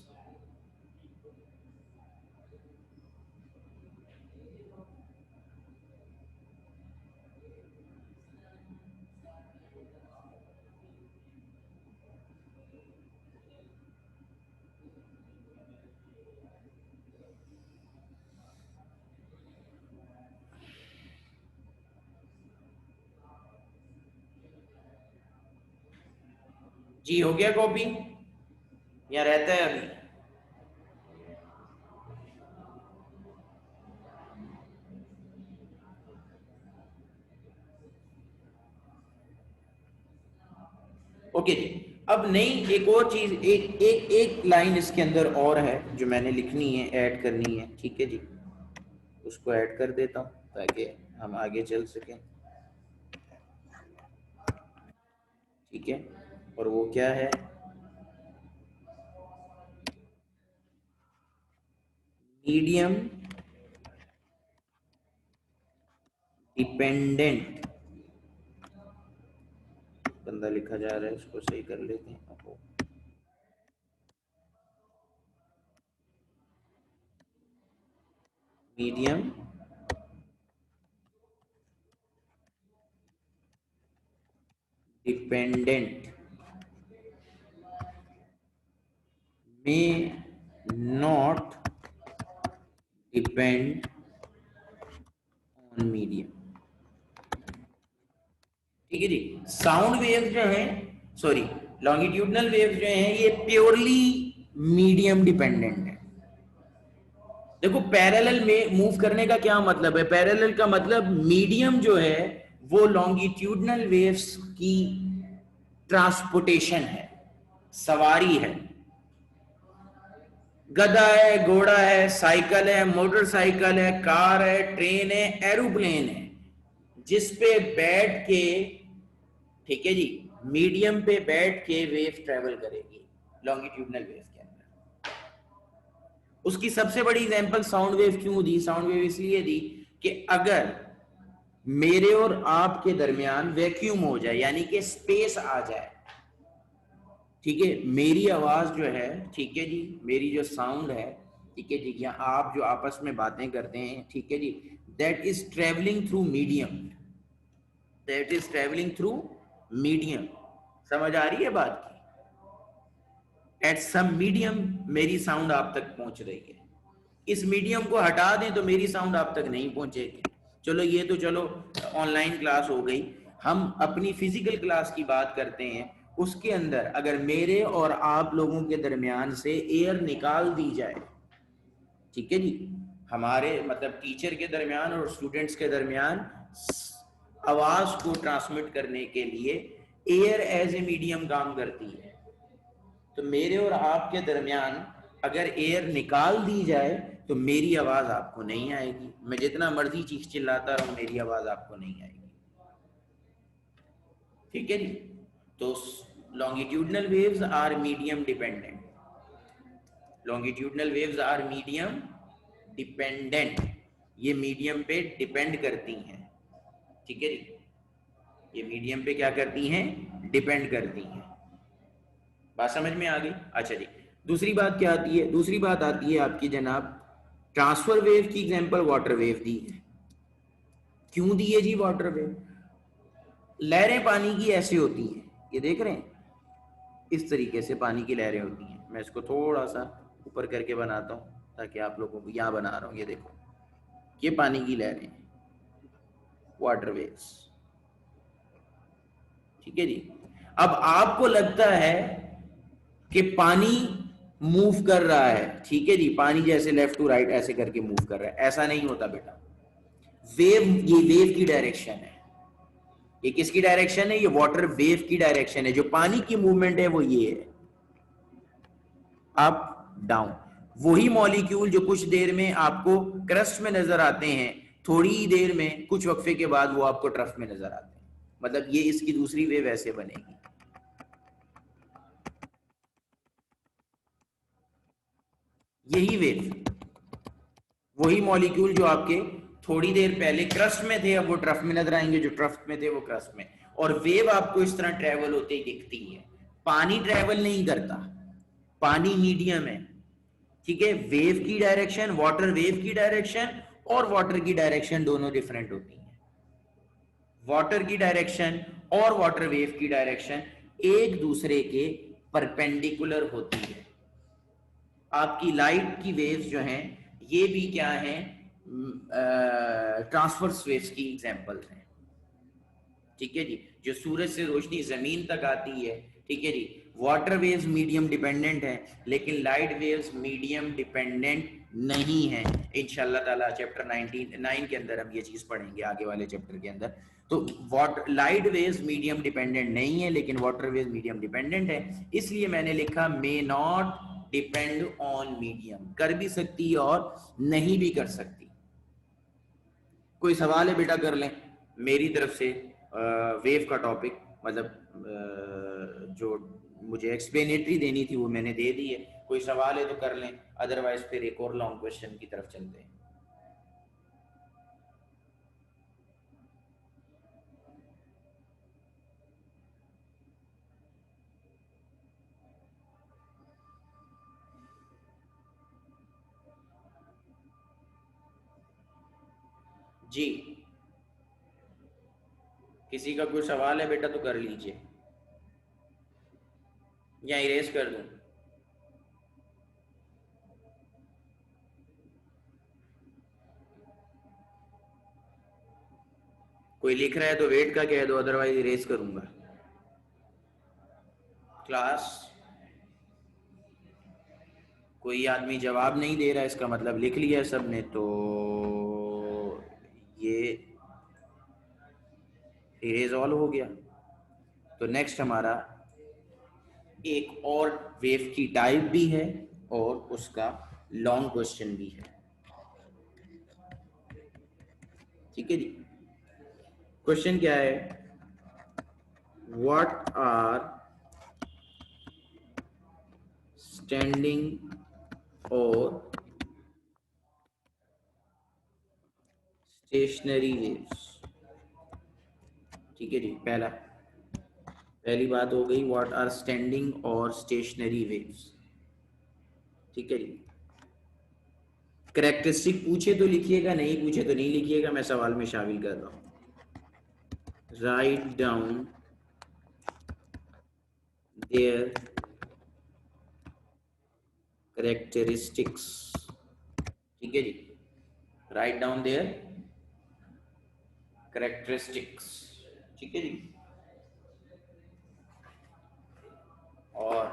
जी हो गया कॉपी या रहता है अभी? ओके जी, अब नई एक और चीज, एक एक एक लाइन इसके अंदर और है जो मैंने लिखनी है, ऐड करनी है। ठीक है जी, उसको ऐड कर देता हूँ ताकि हम आगे चल सकें। ठीक है, और वो क्या है? मीडियम डिपेंडेंट बंदा लिखा जा रहा है, इसको सही कर लेते हैं। Medium dependent may not depend on medium। ठीक है जी। साउंड वेव्स जो हैं, सॉरी, लॉन्गिट्यूडनल वेव्स जो हैं, ये प्योरली मीडियम डिपेंडेंट है। देखो पैरेलल में मूव करने का क्या मतलब है? पैरेलल का मतलब मीडियम जो है वो लॉन्गिट्यूडनल वेव्स की ट्रांसपोर्टेशन है, सवारी है। गधा है, घोड़ा है, साइकिल है, मोटरसाइकिल है, कार है, ट्रेन है, एरोप्लेन है, जिस पे बैठ के, ठीक है जी, मीडियम पे बैठ के वेव ट्रेवल करेगी लॉन्गिट्यूडनल वेव के अंदर। उसकी सबसे बड़ी एग्जांपल साउंड वेव क्यों दी? साउंड वेव इसलिए दी कि अगर मेरे और आपके दरमियान वैक्यूम हो जाए, यानी कि स्पेस आ जाए, ठीक है, मेरी आवाज जो है, ठीक है जी, मेरी जो साउंड है, ठीक है जी, या आप जो आपस में बातें करते हैं, ठीक है जी, that is travelling through medium, that is travelling through medium. समझ आ रही है बात की? एट सम मीडियम मेरी साउंड आप तक पहुंच रही है। इस मीडियम को हटा दें तो मेरी साउंड आप तक नहीं पहुंचेगी। चलो ये तो चलो ऑनलाइन क्लास हो गई। हम अपनी फिजिकल क्लास की बात करते हैं। उसके अंदर अगर मेरे और आप लोगों के दरमियान से एयर निकाल दी जाए, ठीक है जी, हमारे मतलब टीचर के दरमियान और स्टूडेंट्स के दरमियान आवाज को ट्रांसमिट करने के लिए एयर एज ए मीडियम काम करती है। तो मेरे और आपके दरमियान अगर एयर निकाल दी जाए तो मेरी आवाज आपको नहीं आएगी। मैं जितना मर्जी चीख चिल्लाता रहूं, मेरी आवाज आपको नहीं आएगी। ठीक है जी। तो longitudinal waves are medium dependent, longitudinal waves are medium dependent, ये मीडियम पे डिपेंड करती हैं। ठीक है जी, ये मीडियम पे क्या करती हैं? डिपेंड करती हैं। बात समझ में आ गई? अच्छा जी, दूसरी बात क्या आती है? दूसरी बात आती है आपकी जनाब, ट्रांसफर वेव की एग्जांपल वाटर वेव दी है। क्यों दी है जी वाटर वेव? लहरें पानी की ऐसी होती हैं, ये देख रहे हैं, इस तरीके से पानी की लहरें होती हैं। मैं इसको थोड़ा सा ऊपर करके बनाता हूँ ताकि आप लोगों को, यहाँ बना रहा हूँ, ये देखो, ये पानी की लहरें, वाटर वेव्स। ठीक है जी। अब आपको लगता है कि पानी मूव कर रहा है, ठीक है जी, पानी जैसे लेफ्ट टू राइट ऐसे करके मूव कर रहा है। ऐसा नहीं होता बेटा। वेव, ये वेव की डायरेक्शन है। ये किसकी डायरेक्शन है? ये वाटर वेव की डायरेक्शन है। जो पानी की मूवमेंट है वो ये है, अप डाउन। वही मॉलिक्यूल जो कुछ देर में आपको क्रस्ट में नजर आते हैं, थोड़ी देर में, कुछ वक्फे के बाद वो आपको ट्रफ में नजर आते हैं। मतलब ये इसकी दूसरी वेव ऐसे बनेगी। यही वेव, वही मॉलिक्यूल जो आपके थोड़ी देर पहले क्रस्ट में थे, अब वो ट्रफ में नजर आएंगे, जो ट्रफ में थे वो क्रस्ट में। और वेव आपको इस तरह ट्रेवल होते दिखती है। पानी ट्रेवल नहीं करता, पानी मीडियम है। ठीक है, वेव की डायरेक्शन, वाटर वेव की डायरेक्शन और वाटर की डायरेक्शन दोनों डिफरेंट होती है। वाटर की डायरेक्शन और वाटर वेव की डायरेक्शन एक दूसरे के परपेंडिकुलर होती है। आपकी लाइट की वेव्स जो हैं, ये भी क्या हैं? ट्रांसवर्स वेव्स की एग्जांपल्स हैं। ठीक है जी, जो सूरज से रोशनी जमीन तक आती है, ठीक है जी, वाटर वेव्स मीडियम डिपेंडेंट है, लेकिन लाइट वेव्स मीडियम डिपेंडेंट नहीं है। इंशाल्लाह ताला चैप्टर 9 के अंदर हम ये चीज पढ़ेंगे, आगे वाले चैप्टर के अंदर। तो water light waves medium dependent नहीं है, लेकिन वाटर वेव्स मीडियम डिपेंडेंट है। इसलिए मैंने लिखा may not depend on medium, कर भी सकती और नहीं भी कर सकती। कोई सवाल है बेटा? कर लें मेरी तरफ से। वेव का टॉपिक मतलब जो मुझे एक्सप्लेनेटरी देनी थी वो मैंने दे दी है। कोई सवाल है तो कर लें, अदरवाइज फिर एक और लॉन्ग क्वेश्चन की तरफ चलते हैं। जी, किसी का कोई सवाल है बेटा तो कर लीजिए, या इरेज कर दूं? कोई लिख रहा है तो वेट का कह दो, अदरवाइज इरेज करूंगा। क्लास, कोई आदमी जवाब नहीं दे रहा, इसका मतलब लिख लिया सबने, तो ये इरेज ऑल हो गया। तो नेक्स्ट हमारा एक और वेव की टाइप भी है और उसका लॉन्ग क्वेश्चन भी है। ठीक है जी, क्वेश्चन क्या है? व्हाट आर स्टैंडिंग और स्टेशनरी वेव्स? ठीक है जी, पहली बात हो गई व्हाट आर स्टैंडिंग और स्टेशनरी वेव्स। ठीक है जी, करेक्टरिस्टिक पूछे तो लिखिएगा, नहीं पूछे तो नहीं लिखिएगा, मैं सवाल में शामिल कर रहा हूं। Write down their characteristics. ठीक है जी, राइट डाउन देयर करेक्टरिस्टिक्स। ठीक है जी, और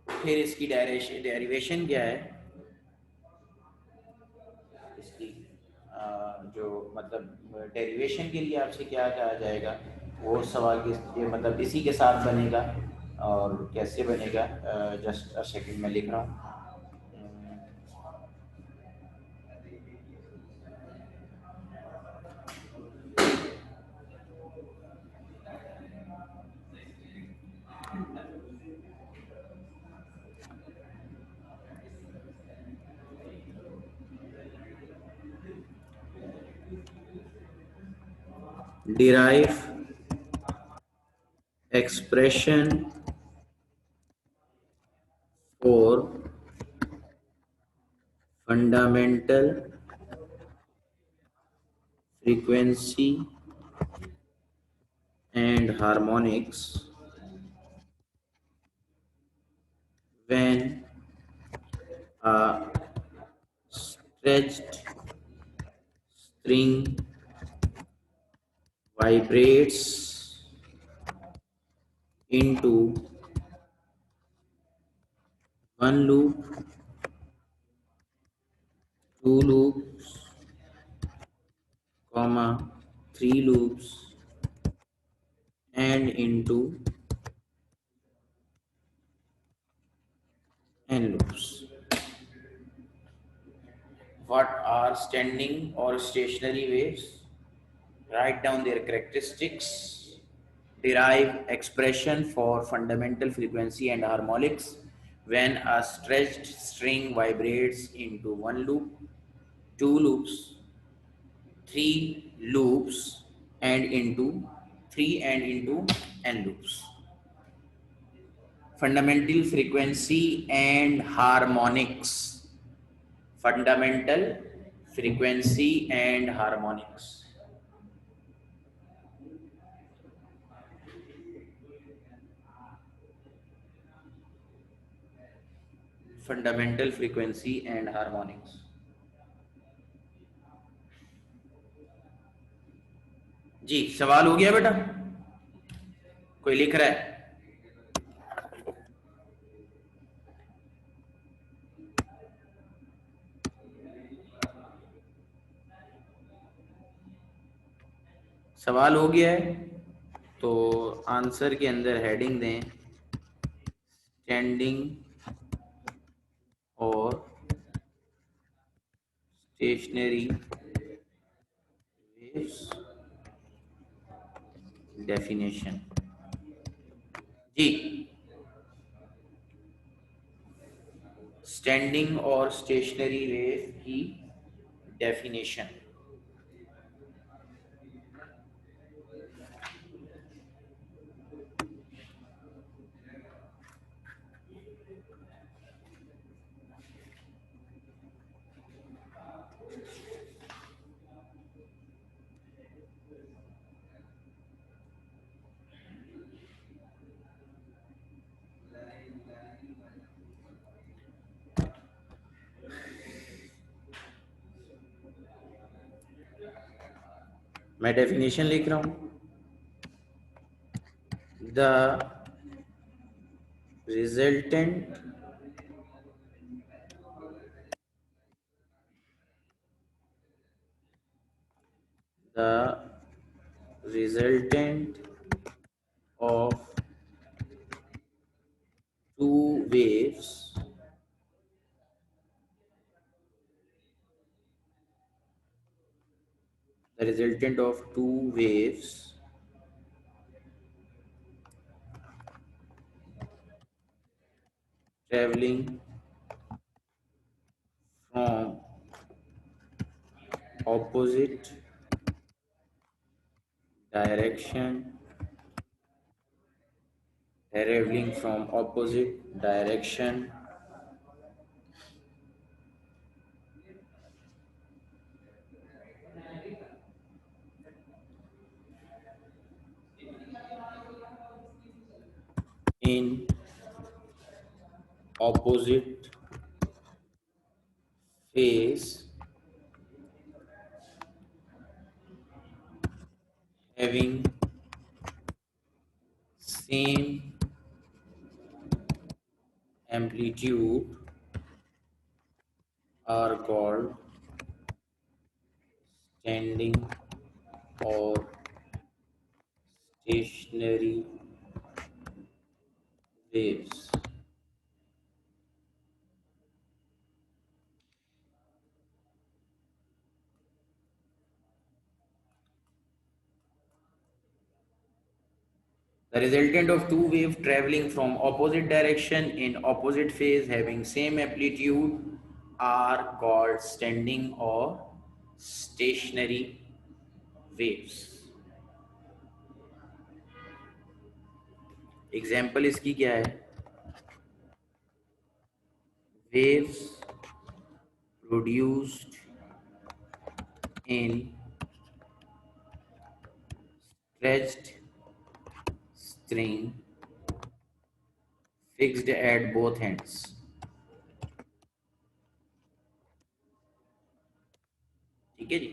फिर इसकी डेरिवेशन क्या है इसकी? जो मतलब डेरिवेशन के लिए आपसे क्या कहा जाएगा, वो सवाल के मतलब इसी के साथ बनेगा। और कैसे बनेगा, जस्ट अ सेकंड में लिख रहा हूँ। Derive expression for fundamental frequency and harmonics when a stretched string vibrates into one loop, two loops, comma, three loops, and into n loops. What are standing or stationary waves? Write down their characteristics. Derive expression for fundamental frequency and harmonics when a stretched string vibrates into one loop, two loops, three loops, and into n loops. Fundamental frequency and harmonics. Fundamental frequency and harmonics. Fundamental frequency and harmonics. जी, सवाल हो गया बेटा? कोई लिख रहा है? सवाल हो गया है तो आंसर के अंदर हेडिंग दें स्टैंडिंग और स्टेशनरी वेव्स डेफिनेशन। जी, स्टैंडिंग और स्टेशनरी वेव की डेफिनेशन। मैं डेफिनेशन लिख रहा हूँ। The resultant the resultant of two waves the resultant of two waves traveling from opposite direction traveling from opposite direction in opposite phase having same amplitude are called standing or stationary waves. The resultant of two waves traveling from opposite direction in opposite phase having same amplitude are called standing or stationary waves. Example इसकी क्या है? Waves produced in stretched string fixed at both ends. ठीक है जी,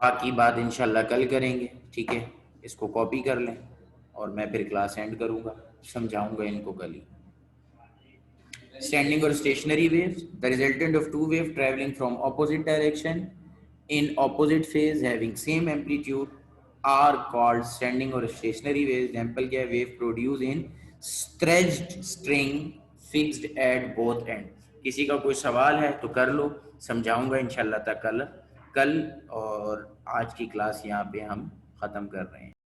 बाकी बात इंशाल्लाह कल करेंगे। ठीक है, इसको कॉपी कर लें और मैं फिर क्लास एंड करूँगा, समझाऊँगा इनको कल ही। Standing or stationary waves, the resultant of two waves traveling from opposite direction in opposite phase having same amplitude are called standing or stationary waves. Example क्या है? Wave produced in stretched string fixed at both ends. किसी का कोई सवाल है तो कर लो, समझाऊंगा इंशाल्लाह तक कल। और आज की क्लास यहाँ पे हम ख़त्म कर रहे हैं।